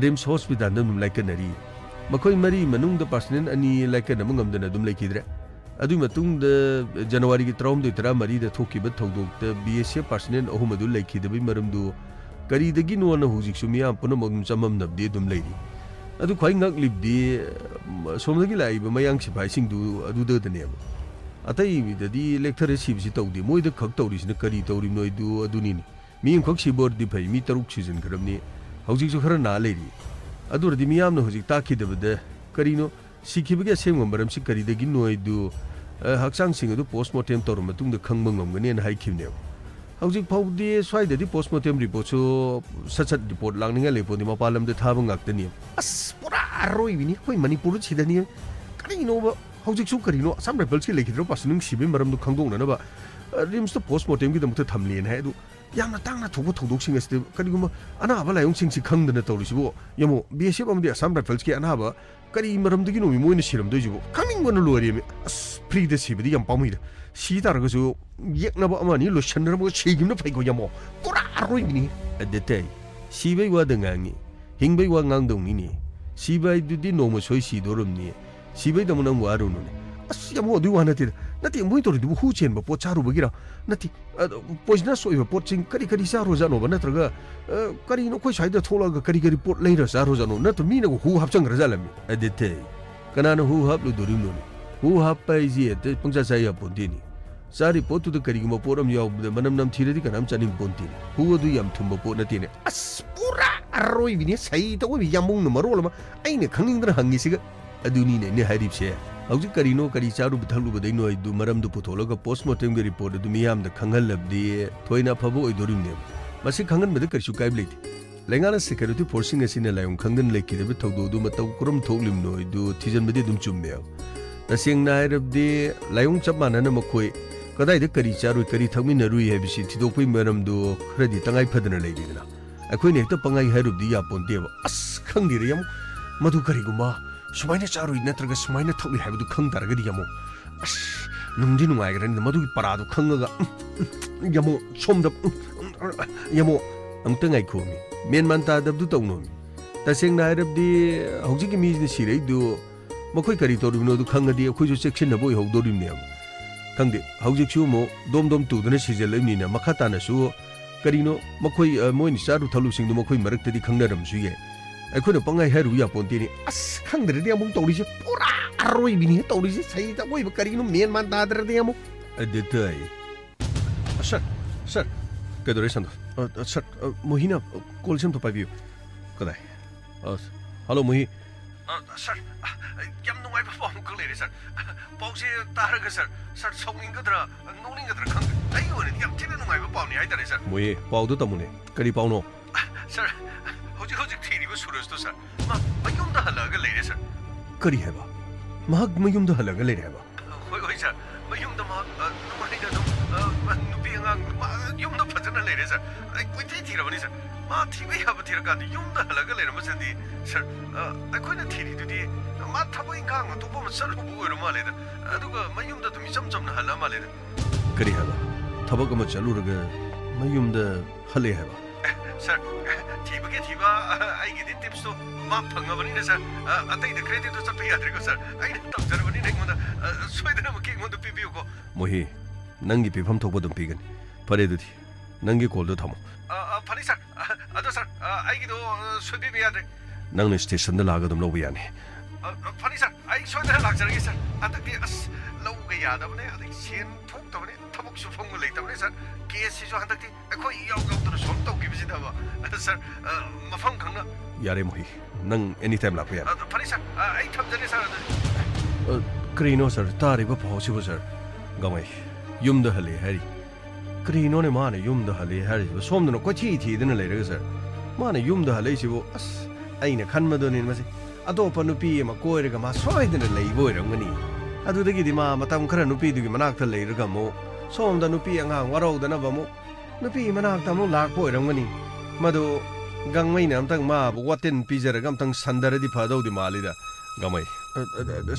rims hospital dum laikanari makoi mari manung de personnel ani laikan mungam de dum laikidre adu matung de January gi trom de tra mari de thoki ba thodok de BSF personnel ahum adu laikide bi maram du kari de gi no na hujik sumia puno mogum chamam nab de dum lairi adu khoi ngak lip de somdagi lai ba mayang sipai sing du adu de ne atai bi de di lecture sib si tawdi moi de khak tawri sin kari tawri noi du adu ni mi khak si bor di phai mi taruk season kramni hojik su khara na leiri adu di mi am no hojik ta ki de de kari no sikhi bage sem ngam si kari de gi noi du haksang sing adu postmortem tor matung de khang mangam gane na hai khimne hojik phau di swai de di postmortem report so sachat report langninga lepo di mapalam de thaba ngak de ni as pura aroi bini koi manipur chi de ni kari no ba hojik su kari no sam rebels ki lekidro pasunung sibe maram du khangdong na ba rims to postmortem gi dam ta thamlen hai du yamna tangna thobo thodok sing este kari guma ana ba layong sing si khangdana tawrisibo yamo BSF amdi assam rifles ki ana ba kari maram digi no mi moina siram do jibo coming one lori me as free de sibidi yam pamui da si tar ga su yekna ba amani lo shanra ba chigim na phaigo yamo kora roi ni adete sibai wa dangangi hingbai wa ngangdong ni sibai du di no mo soi si dorum ni sibai da munam waru no as yamo du wana ti nati moi tor du hu chen ba po charu bagira nati poisna soi ba po ching kari kari sa roja no ba natraga kari no koi sai da thola ga kari kari pot leira sa roja no nat mi na hu hap chang raja lam adete kana no hu hap lu dorim no hu hap pai ji ate pangsa sai ya pondini sari potu de kari ma poram yaw de manam nam thire di kanam chaning ponti hu du yam thumba po nati ne as pura aroi bini sai to wi yamung no marol ma ai ne khanging dra hangi siga aduni ne harip se hauji karino kari charu bithalu badai no du maram du puthologa postmortem ge report du miyam da khangal labdi thoina phabo oidorim ne masi khangan me de karsu kai bleti lengana security forcing asine layong khangan leki de thodu du mataw kurum thoglim no du thijan bedi dum chumme tasing nai rabdi layong chapmana na makoi kadai de kari charu kari thangmin na rui hebisi thidokpai maram du khradi tangai phadana leidina akhoi ne ta pangai harubdi ya ponte ba as khangdi re yam madu kari guma sumaina charu natraga sumaina thokli haibdu khang taragadi yamo as nungdi nungai gren madu paradu khangaga yamo somda yamo amtangai khomi menman ta dabdu tawno taseng na rabdi hauji ki mi ni sirei du makoi kari toru no du khangadi akhoi ju section na boi hogdorim ne khangde hauji chu mo dom dom tu dana sijel ni na makhata na su karino makoi moi ni charu thalu sing du makoi marak tadi khangnaram su ye akhoi pangai haru ya ponti ni as khangdre de amung tawri je pura aroi bini tawri je sai ta boi karino men man ta dre de amo adetai sir kadore sando sir mohina call sem to paviu kadai hello mohi sir yam nungai ba pom ko le sir pause taraga sir songing gadra noning gadra khang ai one yam tina nungai ba pom ni ai tare sir mohi pau do tamune kari pau no sir hoji thiri ba suraj to sir mayum da halaga le sir kari hai ba mahag mayum da halaga le hai ba hoi sir mayum da ma numai da nupi angang yum da phajana le sir ai koi thira bani sir ma thibai ha ba thira ka yum da halaga le ma sandi sir ai koi na thiri du di ma thabai kang to ba sar bu ro ma le da aduga mayum da mi cham cham na hala ma le da kari hai ba thabak ma chalu raga mayum da hale hai ba sir thiba ai gi tips to ma phanga bani na sir atai de credit to chapi ya ko sir ai na top jar bani nei mo da soidana ma ki mo do pibiu ko mohi nangi pifam thokba dum pigan pare du thi nangi call do thamo phani sir ado sir ai gi do soibi bi ya de nang ne station da laga dum lo bi ya ne phani sir ai soidana lag jar gi sir atak di as lo ga ya da bane atai sen thok da bane thabok su phong le da bane sir case si jo handak ti akhoi yaw gaw do som taw gi bi da ba sir mafam khangna yare mohi nang anytime la pa ya phani sir ai tham jare sir krino sir tari ba phosi bo sir gamai yum da hale hari krino ne ma ne yum da hale hari som da no ko thi thi da na le ra sir ꯃꯥꯅ ꯌꯨꯝꯗ ꯍꯜꯂꯛꯏꯁꯤꯕꯨ ꯑꯁ ꯑꯩꯅ ꯈꯟꯕꯗꯨꯅꯤ ꯃꯁꯤ ꯑꯇꯣꯞꯄ ꯅꯨꯄꯤ ꯑꯃ ꯀꯣꯏꯔꯒ ꯃꯥ ꯁꯣꯏꯗꯅ ꯂꯩꯕ ꯑꯣꯏꯔꯝꯒꯅꯤ ꯑꯗꯨꯗꯒꯤꯗꯤ ꯃꯥ ꯃꯇꯝ ꯈꯔ ꯅꯨꯄꯤꯗꯨꯒꯤ ꯃꯅꯥꯛꯇ ꯂꯩꯔꯒ ꯑꯃꯨꯛ ꯁꯣꯝꯗ ꯅꯨꯄꯤ ꯑꯉꯥꯡ ꯋꯥꯔꯧꯗꯅꯕ ꯑꯃꯨꯛ ꯅꯨꯄꯤ ꯃꯅꯥꯛꯇ ꯑꯃꯨꯛ ꯂꯥꯛꯄ ꯑꯣꯏꯔꯝꯒꯅꯤ ꯃꯗꯨ ꯒꯥꯡꯃꯩꯅ ꯑꯝꯇꯪ ꯃꯥꯕꯨ ꯋꯥꯇꯤꯟ ꯄꯤꯖꯔꯒ ꯑꯝꯇꯪ ꯁꯟꯗꯔꯗꯤ ꯐꯗꯧꯗꯤ ꯃꯥꯜꯂꯤꯗ ꯒꯥꯡꯃꯩ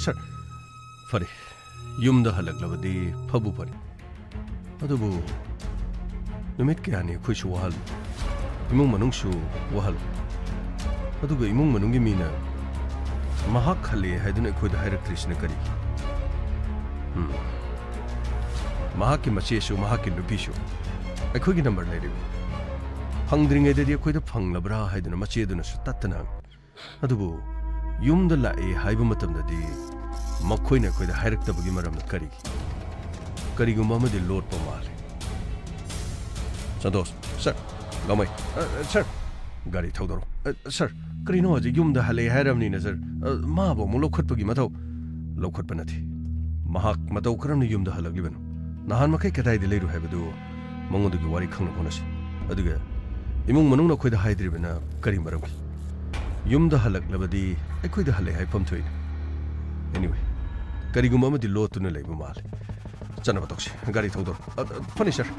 ꯁꯔ ꯐꯔꯦ ꯌꯨꯝꯗ ꯍꯜꯂꯛꯂꯕꯗꯤ ꯐꯕꯨ ꯐꯔꯦ ꯑꯗꯨꯕꯨ ꯅꯨꯃꯤꯠ ꯀꯌꯥꯅꯤ ꯑꯩꯈꯣꯏꯁꯨ ꯋꯥꯍꯜꯂꯨ ꯏꯃꯨꯡ ꯃꯅꯨꯡꯁꯨ ꯋꯥꯍꯜꯂꯨ ꯑꯗꯨꯒ ꯏꯃꯨꯡ ꯃꯅꯨꯡꯒꯤ ꯃꯤꯅ ꯃꯍꯥꯛ ꯍꯜꯂꯦ ꯍꯥꯏꯗꯨꯅ ꯑꯩꯈꯣꯏꯗ ꯍꯥꯏꯔꯛꯇ꯭ꯔꯤꯁꯤꯅ ꯀꯔꯤꯒꯤ ꯃꯍꯥꯛꯀꯤ ꯃꯆꯦꯁꯨ ꯃꯍꯥꯛꯀꯤ ꯅꯨꯄꯤꯁꯨ ꯑꯩꯈꯣꯏꯒꯤ ꯅꯝꯕꯔ ꯂꯩꯔꯤꯕ ꯐꯪꯗ꯭ꯔꯤꯉꯩꯗꯗꯤ ꯑꯩꯈꯣꯏꯗ ꯐꯪꯂꯕ꯭ꯔꯥ ꯍꯥꯏꯗꯨꯅ ꯃꯆꯦꯗꯨꯅꯁꯨ ꯇꯠꯇꯅ ꯑꯗꯨꯕꯨ ꯌꯨꯝꯗ ꯂꯥꯛꯑꯦ ꯍꯥꯏꯕ ꯃꯇꯝꯗꯗꯤ ꯃꯈꯣꯏꯅ ꯑꯩꯈꯣꯏꯗ ꯍꯥꯏꯔꯛꯇꯕꯒꯤ ꯃꯔꯝꯅ ꯀꯔꯤꯒꯨꯝꯕ ꯑꯃꯗꯤ ꯂꯣꯠꯄ ꯃꯥꯜꯂꯤ ꯁꯟꯇꯣꯁ ꯁꯔ ꯒꯥꯡꯃꯩ ꯁꯔ ꯒꯥꯔꯤ ꯊꯧꯗꯣꯔꯣ ꯁꯔ ꯀꯔꯤꯅꯣ ꯍꯧꯖꯤꯛ ꯌꯨꯝꯗ ꯍꯜꯂꯛꯑꯦ ꯍꯥꯏꯔꯕꯅꯤꯅ ꯁꯔ ꯃꯥꯕꯨ ꯑꯃꯨꯛ ꯂꯧꯈꯠꯄꯒꯤ ꯃꯊꯧ ꯂꯧꯈꯠꯄ ꯅꯠꯇꯦ ꯃꯍꯥꯛ ꯃꯇꯧ ꯀꯔꯝꯅ ꯌꯨꯝꯗ ꯍꯜꯂꯛꯂꯤꯕꯅꯣ ꯅꯍꯥꯟ ꯃꯈꯩ ꯀꯗꯥꯏꯗ ꯂꯩꯔꯨ ꯍꯥꯏꯕꯗꯨ ꯃꯉꯣꯟꯗꯒꯤ ꯋꯥꯔꯤ ꯈꯪꯅꯕ ꯍꯣꯠꯅꯁꯤ ꯑꯗꯨꯒ ꯏꯃꯨꯡ ꯃꯅꯨꯡꯅ ꯑꯩꯈꯣꯏꯗ ꯍꯥꯏꯗ꯭ꯔꯤꯕꯅ ꯀꯔꯤ ꯃꯔꯝꯒꯤ ꯌꯨꯝꯗ ꯍꯜꯂꯛꯂꯕꯗꯤ ꯑꯩꯈꯣꯏꯗ ꯍꯜꯂꯛꯑꯦ ꯍꯥꯏꯐꯝ ꯊꯣꯛꯏ ꯑꯦꯅꯤꯋꯦ ꯀꯔꯤꯒꯨꯝꯕ ꯑꯃꯗꯤ ꯂꯣꯠꯇꯨꯅ ꯂꯩꯕ ꯃꯥꯜꯂꯤ ꯆꯠꯅꯕ ꯇꯧꯁꯤ ꯒꯥꯔꯤ ꯊꯧꯗꯣꯔꯣ ꯐꯅꯤ ꯁꯔ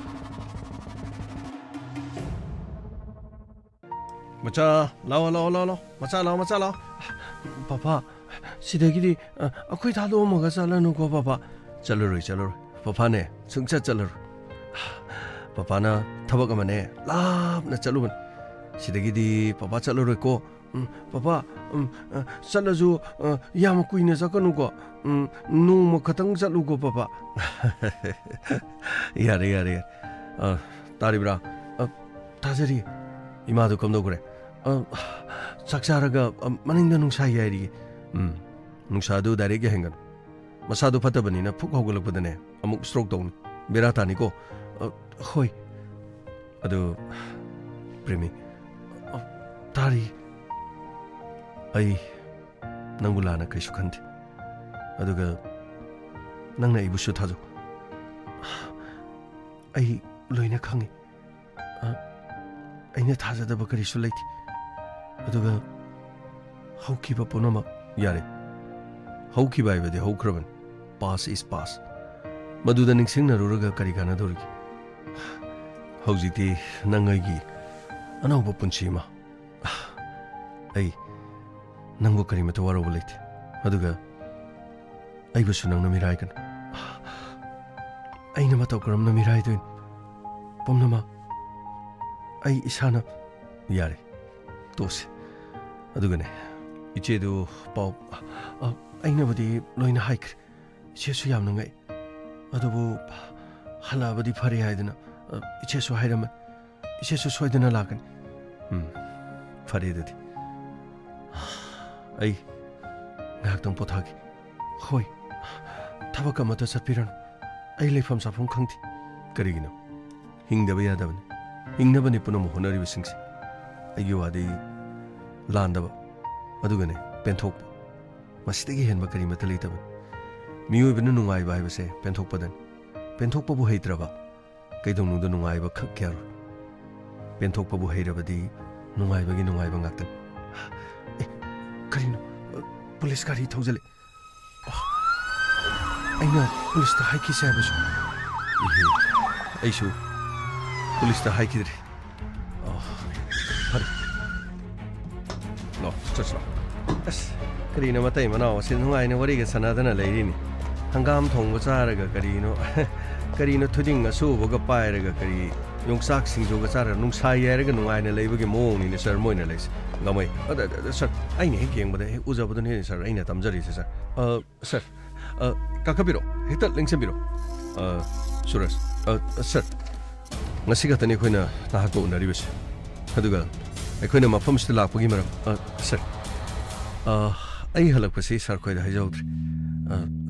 ꯃꯆꯥ ꯂꯥꯛꯑꯣ ꯃꯆꯥ ꯂꯥꯛꯑꯣ ꯄꯄꯥ ꯁꯤꯗꯒꯤꯗꯤ ꯑꯩꯈꯣꯏ ꯊꯥꯗꯣꯛꯑꯝꯃꯒ ꯆꯠꯂꯅꯨꯀꯣ ꯄꯄꯥ ꯆꯠꯂꯔꯣꯏ ꯄꯄꯥꯅꯦ ꯁꯨꯡꯆꯠ ꯆꯠꯂꯔꯣꯏ ꯄꯄꯥꯅ ꯊꯕꯛ ꯑꯃꯅꯦ ꯂꯥꯞꯅ ꯆꯠꯂꯨꯕꯅꯤ ꯁꯤꯗꯒꯤꯗꯤ ꯄꯄꯥ ꯆꯠꯂꯔꯣꯏꯀꯣ ꯄꯄꯥ ꯆꯠꯂꯁꯨ ꯌꯥꯝ ꯀꯨꯏꯅ ꯆꯠꯀꯅꯨꯀꯣ ꯅꯣꯡꯃ ꯈꯛꯇꯪ ꯆꯠꯂꯨꯀꯣ ꯄꯄꯥ ꯌꯥꯔꯦ ꯇꯥꯔꯤꯕ꯭ꯔꯥ ꯇꯥꯖꯔꯤ 이마도 검도 그래. ꯆꯥꯛꯆꯥꯔꯒ ꯃꯅꯤꯡꯗ ꯅꯨꯡꯁꯥ ꯌꯥꯏꯔꯤꯌꯦ. ꯅꯨꯡꯁꯥꯗꯨ ꯗꯥꯏꯔꯦꯛ ꯌꯥꯏꯍꯟꯒꯅꯨ. ꯃꯁꯥꯗꯨ ꯐꯠꯇꯕꯅꯤꯅ ꯐꯨꯛ ꯍꯧꯒꯠꯂꯛꯄꯗꯅꯦ ꯑꯃꯨꯛ ꯁ꯭ꯇ꯭ꯔꯣꯛ ꯇꯧꯅꯤ. ꯕꯦꯔꯥ ꯇꯥꯅꯤꯀꯣ. ꯍꯣꯏ. ꯑꯗꯨ ꯄ꯭ꯔꯦꯃꯤ. ꯇꯥꯔꯤ. ꯑꯩ ꯅꯪꯕꯨ ꯂꯥꯟꯅ ꯀꯩꯁꯨ ꯈꯟꯗꯦ. ꯑꯗꯨꯒ ꯅꯪꯅ ꯑꯩꯕꯨꯁꯨ ꯊꯥꯖꯧ. ꯑꯩ ꯂꯣꯏꯅ ꯈꯪꯉꯤ. ꯑꯩꯅ ꯊꯥꯖꯗꯕ ꯀꯔꯤꯁꯨ ꯂꯩꯇꯦ. ꯑꯗꯨꯒ ꯍꯧꯈꯤꯕ ꯄꯨꯝꯅꯃꯛ ꯌꯥꯔꯦ. ꯍꯧꯈꯤꯕ ꯍꯥꯏꯕꯗꯤ ꯍꯧꯈ꯭ꯔꯕꯅꯤ. ꯄꯥꯁ ꯏꯁ ꯄꯥꯁ. ꯃꯗꯨꯗ ꯅꯤꯡꯁꯤꯡꯅꯔꯨꯔꯒ ꯀꯔꯤ ꯀꯥꯟꯅꯗꯧꯔꯤꯒꯦ? ꯍꯧꯖꯤꯛꯇꯤ ꯅꯪ ꯑꯩꯒꯤ ꯑꯅꯧꯕ ꯄꯨꯟꯁꯤ ꯑꯃ. ꯑꯩ ꯅꯪꯕꯨ ꯀꯔꯤꯃꯠꯇ ꯋꯥꯔꯧꯕ ꯂꯩꯇꯦ. ꯑꯗꯨꯒ ꯑꯩꯕꯨꯁꯨ ꯅꯪꯅ ꯃꯤꯔꯥꯏꯒꯅꯨ. ꯑꯩꯅ ꯃꯇꯧ ꯀꯔꯝꯅ ꯃꯤꯔꯥꯏꯗꯣꯏꯅꯣ? ꯄꯨꯝꯅꯃꯛ ꯑꯩ ꯏꯁꯥꯅ ꯌꯥꯔꯦ. ꯇꯣꯛꯁꯤ. ꯑꯗꯨꯒꯅꯦ 이제도 ꯄꯥꯎ ꯑꯩꯅꯕꯨꯗꯤ ꯂꯣꯏꯅ ꯍꯥꯏꯈ꯭ꯔꯦ. 이제ꯁꯨ ꯌꯥꯝꯅ ꯉꯛꯏ. ꯑꯗꯨꯕꯨ ꯍꯜꯂꯛꯑꯕꯗꯤ ꯐꯔꯦ ꯍꯥꯏꯗꯅ 이제ꯁꯨ ꯍꯥꯏꯔꯝꯃꯦ. 이제ꯁꯨ ꯁꯣꯏꯗꯅ ꯂꯥꯛꯀꯅꯤ. ꯐꯔꯦ ꯑꯗꯨꯗꯤ. ꯑꯩ ꯉꯥꯏꯍꯥꯛꯇꯪ ꯄꯣꯊꯥꯒꯦ. ꯍꯣꯏ. ꯊꯕꯛ ꯑꯃꯠꯇ ꯆꯠꯄꯤꯔꯅꯨ. ꯑꯩ ꯂꯩꯐꯝ ꯆꯥꯐꯝ ꯈꯪꯗꯦ. ꯀꯔꯤꯒꯤꯅꯣ? ꯍꯤꯡꯗꯕ ꯌꯥꯗꯕꯅꯤ. ꯍꯤꯡꯅꯕꯅꯤ ꯄꯨꯝꯅꯃꯛ ꯍꯣꯠꯅꯔꯤꯕꯁꯤꯡꯁꯦ. ꯑꯩꯒꯤ ꯋꯥꯗꯤ ꯂꯥꯟꯗꯕ. ꯑꯗꯨꯒꯅꯦ ꯄꯦꯟꯊꯣꯛꯄ. ꯃꯁꯤꯗꯒꯤ ꯍꯦꯟꯕ ꯀꯔꯤꯃꯠꯇ ꯂꯩꯇꯕꯅꯤ. ꯃꯤꯑꯣꯏꯕꯅ ꯅꯨꯡꯉꯥꯏꯕ ꯍꯥꯏꯕꯁꯦ ꯄꯦꯟꯊꯣꯛꯄꯗꯅꯤ. ꯄꯦꯟꯊꯣꯛꯄꯕꯨ ꯍꯩꯇ꯭ꯔꯕ ꯀꯩꯗꯧꯅꯨꯡꯗ ꯅꯨꯡꯉꯥꯏꯕ ꯈꯛ ꯌꯥꯔꯣꯏ. ꯄꯦꯟꯊꯣꯛꯄꯕꯨ ꯍꯩꯔꯕꯗꯤ ꯅꯨꯡꯉꯥꯏꯕꯒꯤ ꯅꯨꯡꯉꯥꯏꯕ ꯉꯥꯛꯇꯅꯤ. ꯀꯔꯤꯅꯣ? ꯄꯨꯂꯤꯁ ꯒꯥꯔꯤ ꯊꯧꯖꯤꯜꯂꯦ. ꯑꯩꯅ ꯄꯨꯂꯤꯁꯇ ꯍꯥꯏꯈꯤꯁꯦ ꯍꯥꯏꯕꯁꯨ. ꯑꯩꯁꯨ ꯄꯨꯂꯤꯁꯇ ꯍꯥꯏꯈꯤꯗ꯭ꯔꯦ. ꯐꯔꯦ. ꯂꯥꯛꯑꯣ ꯆꯠꯁꯤ. ꯑꯁ ꯀꯔꯤꯅꯣ ꯃꯇꯩ ꯃꯅꯥꯎ ꯑꯁꯤ ꯅꯨꯡꯉꯥꯏꯅ ꯋꯥꯔꯤꯒ ꯁꯥꯟꯅꯗꯅ ꯂꯩꯔꯤꯅꯤ. ꯍꯪꯒꯥꯝ ꯊꯣꯡꯕ ꯆꯥꯔꯒ ꯀꯔꯤꯅꯣ ꯊꯣꯏꯗꯤꯡ ꯑꯁꯨꯕꯒ ꯄꯥꯏꯔꯒ ꯀꯔꯤ ꯌꯣꯡꯆꯥꯛ ꯁꯤꯡꯖꯨꯒ ꯆꯥꯔꯒ ꯅꯨꯡꯁꯥ ꯌꯥꯏꯔꯒ ꯅꯨꯡꯉꯥꯏꯅ ꯂꯩꯕꯒꯤ ꯃꯑꯣꯡꯅꯤꯅꯦ ꯁꯔ ꯃꯣꯏꯅ ꯂꯩꯁꯦ. ꯉꯝꯃꯣꯏ. ꯁꯔ ꯑꯩꯅ ꯍꯦꯛ ꯌꯦꯡꯕꯗ ꯍꯦꯛ ꯎꯖꯕꯗꯨꯅꯦ ꯁꯔ ꯑꯩꯅ ꯇꯝꯖꯔꯤꯁꯦ ꯁꯔ. ꯁꯔ ꯀꯥꯈꯠꯄꯤꯔꯣ. ꯍꯦꯛꯇ ꯂꯦꯡꯁꯤꯟꯕꯤꯔꯣ. ꯁꯨꯔꯁ. ꯁꯔ ꯉꯁꯤ ꯈꯛꯇꯅꯤ ꯑꯩꯈꯣꯏꯅ ꯅꯍꯥꯛꯀ ꯎꯅꯔꯤꯕꯁꯦ. ꯑꯗꯨꯒ ꯑꯩꯈꯣꯏꯅ ꯃꯐꯝꯁꯤꯗ ꯂꯥꯛꯄꯒꯤ ꯃꯔꯝ ꯁꯔ ꯑꯩ ꯍꯜꯂꯛꯄꯁꯤ ꯁꯔ ꯈꯣꯏꯗ ꯍꯥꯏꯖꯍꯧꯗ꯭ꯔꯦ.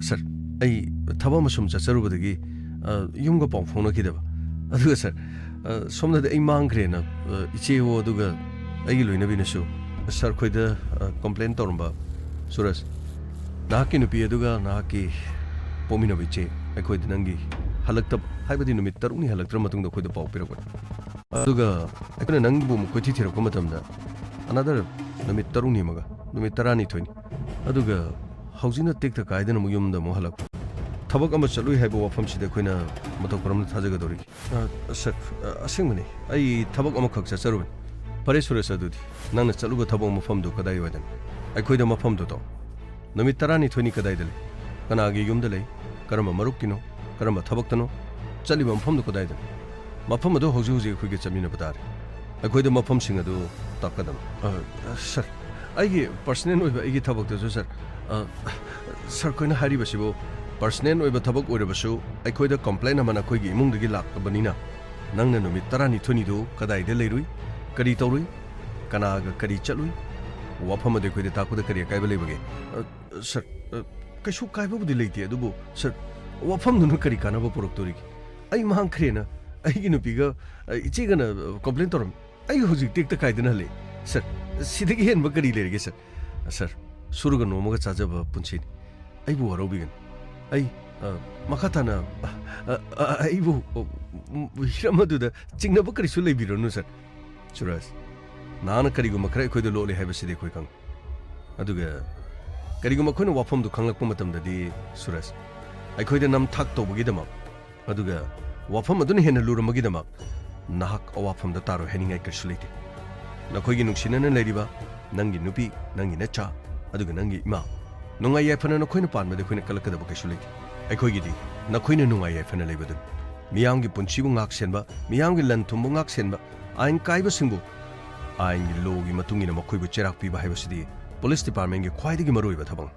ꯁꯔ ꯑꯩ ꯊꯕꯛ ꯑꯃ ꯁꯨꯝ ꯆꯠꯆꯔꯨꯕꯗꯒꯤ ꯌꯨꯝꯒ ꯄꯥꯎ ꯐꯥꯎꯅꯈꯤꯗꯕ. ꯑꯗꯨꯒ ꯁꯔ ꯁꯣꯝꯗꯗꯤ ꯑꯩ ꯃꯥꯡꯈ꯭ꯔꯦꯅ ꯏꯆꯦꯋꯣ ꯑꯗꯨꯒ ꯑꯩꯒꯤ ꯂꯣꯏꯅꯕꯤꯅꯁꯨ ꯁꯔ ꯈꯣꯏꯗ ꯀꯝꯄ꯭ꯂꯦꯟ ꯇꯧꯔꯝꯕ. ꯁꯨꯔꯁ ꯅꯍꯥꯛꯀꯤ ꯅꯨꯄꯤ ꯑꯗꯨꯒ ꯅꯍꯥꯛꯀꯤ ꯄꯣꯛꯃꯤꯟꯅꯕ ꯏꯆꯦ ꯑꯩꯈꯣꯏꯗ ꯅꯪꯒꯤ ꯍꯜꯂꯛꯇꯕ ꯍꯥꯏꯕꯗꯤ ꯅꯨꯃꯤꯠ 6ꯅꯤ ꯍꯜꯂꯛꯇ꯭ꯔ ꯃꯇꯨꯡꯗ ꯑꯩꯈꯣꯏꯗ ꯄꯥꯎ ꯄꯤꯔꯛꯄꯅꯤ. ꯑꯗꯨꯒ ꯑꯩꯈꯣꯏꯅ ꯅꯪꯕꯨ ꯀꯣꯏꯊꯤ ꯊꯤꯔꯛꯄ ꯃꯇꯝꯗ ꯑꯅꯗꯔ ꯅꯨꯃꯤꯠ 3ꯅꯤ ꯑꯃꯒ ꯅꯨꯃꯤꯠ 12ꯅꯤ ꯑꯗꯨꯒ ꯍꯧꯖꯤꯛꯅ ꯇꯦꯛꯇ ꯀꯥꯏꯗꯅ ꯑꯃꯨꯛ ꯌꯨꯝꯗ ꯑꯃꯨꯛ ꯍꯜꯂꯛꯄ ꯊꯕꯛ ꯑꯃ ꯆꯠꯂꯨꯏ ꯍꯥꯏꯕ ꯋꯥꯐꯝꯁꯤꯗ ꯑꯩꯈꯣꯏꯅ ꯃꯇꯧ ꯀꯔꯝꯅ ꯊꯥꯖꯒꯗꯧꯔꯤꯒꯦ ꯁꯔ ꯑꯁꯦꯡꯕꯅꯤ ꯑꯩ ꯊꯕꯛ ꯑꯃꯈꯛ ꯆꯠꯆꯔꯨꯕꯅꯤ ꯐꯔꯦ ꯁꯨꯔꯦꯁ ꯑꯗꯨꯗꯤ ꯅꯪꯅ ꯆꯠꯂꯨꯕ ꯊꯕꯛ ꯃꯐꯝꯗꯨ ꯀꯗꯥꯏꯋꯥꯏꯗꯅꯣ ꯑꯩꯈꯣꯏꯗ ꯃꯐꯝꯗꯨ ꯇꯧ ꯅꯨꯃꯤꯠ 12ꯅꯤ ꯀꯗꯥꯏꯗ ꯂꯩ ꯀꯅꯥꯒꯤ ꯌꯨꯝꯗ ꯂꯩ ꯀꯔꯝꯕ ꯃꯔꯨꯞꯀꯤꯅꯣ ꯀꯔꯝꯕ ꯊꯕꯛꯇꯅꯣ ꯆꯠꯂꯤꯕ ꯃꯐꯝꯗꯨ ꯀꯗꯥꯏꯗꯅꯣ ꯃꯐꯝ ꯑꯗꯨ ꯍꯧꯖꯤꯛ ꯑꯩꯈꯣꯏꯒ ꯆꯠꯃꯤꯟꯅꯕ ꯇꯥꯔꯦ ꯑꯩꯈꯣꯏꯗ ꯃꯐꯝꯁꯤꯡ ꯑꯗꯨ ꯇꯥꯛꯀꯗꯕꯅꯤ ꯁꯔ ꯑꯩꯒꯤ ꯄꯔꯁꯅꯦꯜ ꯑꯣꯏꯕ ꯑꯩꯒꯤ ꯊꯕꯛꯇꯁꯨ ꯁꯔ ꯑꯩꯈꯣꯏꯅ ꯍꯥꯏꯔꯤꯕꯁꯤꯕꯨ ꯄꯔꯁꯅꯦꯜ ꯑꯣꯏꯕ ꯊꯕꯛ ꯑꯣꯏꯔꯕꯁꯨ ꯑꯩꯈꯣꯏꯗ ꯀꯝꯄ꯭ꯂꯦꯟ ꯑꯃꯅ ꯑꯩꯈꯣꯏꯒꯤ ꯏꯃꯨꯡꯗꯒꯤ ꯂꯥꯛꯂꯕꯅꯤꯅ ꯅꯪꯅ ꯅꯨꯃꯤꯠ 12ꯅꯤꯗꯨ ꯀꯗꯥꯏꯗ ꯂꯩꯔꯨꯏ ꯀꯔꯤ ꯇꯧꯔꯨꯏ ꯀꯅꯥꯒ ꯀꯔꯤ ꯆꯠꯂꯨꯏ ꯋꯥꯐꯝ ꯑꯗꯨ ꯑꯩꯈꯣꯏꯗ ꯇꯥꯛꯄꯗ ꯀꯔꯤ ꯑꯀꯥꯏꯕ ꯂꯩꯕꯒꯦ ꯁꯔ ꯀꯩꯁꯨ ꯀꯥꯏꯕꯕꯨꯗꯤ ꯂꯩꯇꯦ ꯑꯗꯨꯕꯨ ꯁꯔ ꯋꯥꯐꯝꯗꯨꯅ ꯀꯔꯤ ꯀꯥꯟꯅꯕ ꯄꯨꯔꯛꯇꯣꯔꯤꯒꯦ ꯑꯩ ꯃꯥꯡꯈ꯭ꯔꯦꯅ ꯑꯩꯒꯤ ꯅꯨꯄꯤꯒ ꯏꯆꯦꯒꯅ ꯀꯝꯄ꯭ꯂꯦꯟ ꯇꯧꯔꯝꯃꯤ ꯑꯩ ꯍꯧꯖꯤꯛ ꯇꯦꯛꯇ ꯀꯥꯏꯗꯅ ꯍꯜꯂꯛꯏ ꯁꯔ ꯁꯤꯗꯒꯤ ꯍꯦꯟꯕ ꯀꯔꯤ ꯂꯩꯔꯒꯦ ꯁꯔ ꯁꯨꯔꯒ ꯅꯣꯝꯃꯒ ꯆꯥꯖꯕ ꯄꯨꯟꯁꯤꯅꯤ ꯑꯩꯕꯨ ꯋꯥꯔꯧꯕꯤꯒꯅꯤ ꯑꯩ ꯃꯈꯥ ꯇꯥꯅ ꯑꯩꯕꯨ ꯍꯤꯔꯝ ꯑꯗꯨꯗ ꯆꯤꯡꯅꯕ ꯀꯔꯤꯁꯨ ꯂꯩꯕꯤꯔꯅꯨ ꯁꯔ ꯁꯨꯔꯖ ꯅꯍꯥꯛꯅ ꯀꯔꯤꯒꯨꯝꯕ ꯈꯔ ꯑꯩꯈꯣꯏꯗ ꯂꯣꯠꯂꯦ ꯍꯥꯏꯕꯁꯤꯗꯤ ꯑꯩꯈꯣꯏ ꯈꯪꯉꯤ ꯑꯗꯨꯒ ꯀꯔꯤꯒꯨꯝꯕ ꯑꯩꯈꯣꯏꯅ ꯋꯥꯐꯝꯗꯨ ꯈꯪꯂꯛꯄ ꯃꯇꯝꯗꯗꯤ ꯁꯨꯔꯖ ꯑꯩꯈꯣꯏꯗ ꯅꯝꯊꯥꯛ ꯇꯧꯕꯒꯤꯗꯃꯛ ꯑꯗꯨꯒ ꯋꯥꯐꯝ ꯑꯗꯨꯅ ꯍꯦꯟꯅ ꯂꯨꯔꯝꯕꯒꯤꯗꯃꯛ ꯅꯍꯥꯛ ꯑꯋꯥꯐꯝꯗ ꯇꯥꯔꯣꯏ ꯍꯥꯏꯅꯤꯡꯉꯥꯏ ꯀꯔꯤꯁꯨ ꯂꯩꯇꯦ ꯅꯈꯣꯏꯒꯤ ꯅꯨꯡꯁꯤꯅꯅ ꯂꯩꯔꯤꯕ ꯅꯪꯒꯤ ꯅꯨꯄꯤ ꯅꯪꯒꯤ ꯅꯆꯥ ꯑꯗꯨꯒ ꯅꯪꯒꯤ ꯏꯃꯥ ꯅꯨꯡꯉꯥꯏ ꯌꯥꯏꯐꯅ ꯅꯈꯣꯏꯅ ꯄꯥꯟꯕꯗ ꯑꯩꯈꯣꯏꯅ ꯀꯜꯂꯛꯀꯗꯕ ꯀꯩꯁꯨ ꯂꯩꯇꯦ ꯑꯩꯈꯣꯏꯒꯤꯗꯤ ꯅꯈꯣꯏꯅ ꯅꯨꯡꯉꯥꯏ ꯌꯥꯏꯐꯅ ꯂꯩꯕꯗꯨꯅꯤ ꯃꯤꯌꯥꯝꯒꯤ ꯄꯨꯟꯁꯤꯕꯨ ꯉꯥꯛꯁꯦꯟꯕ ꯃꯤꯌꯥꯝꯒꯤ ꯂꯟ ꯊꯨꯝꯕꯨ ꯉꯥꯛꯁꯦꯟꯕ ꯑꯥꯏꯟ ꯀꯥꯏꯕꯁꯤꯡꯕꯨ ꯑꯥꯏꯟꯒꯤ ꯂꯣꯒꯤ ꯃꯇꯨꯡ ꯏꯟꯅ ꯃꯈꯣꯏꯕꯨ ꯆꯩꯔꯥꯛ ꯄꯤꯕ ꯍꯥꯏꯕꯁꯤꯗꯤ ꯄꯨꯂꯤꯁ ꯗꯤꯄꯥꯔꯠꯃꯦꯟꯒꯤ ꯈ꯭ꯋꯥꯏꯗꯒꯤ ꯃꯔꯨꯑꯣꯏꯕ ꯊꯕꯛꯅꯤ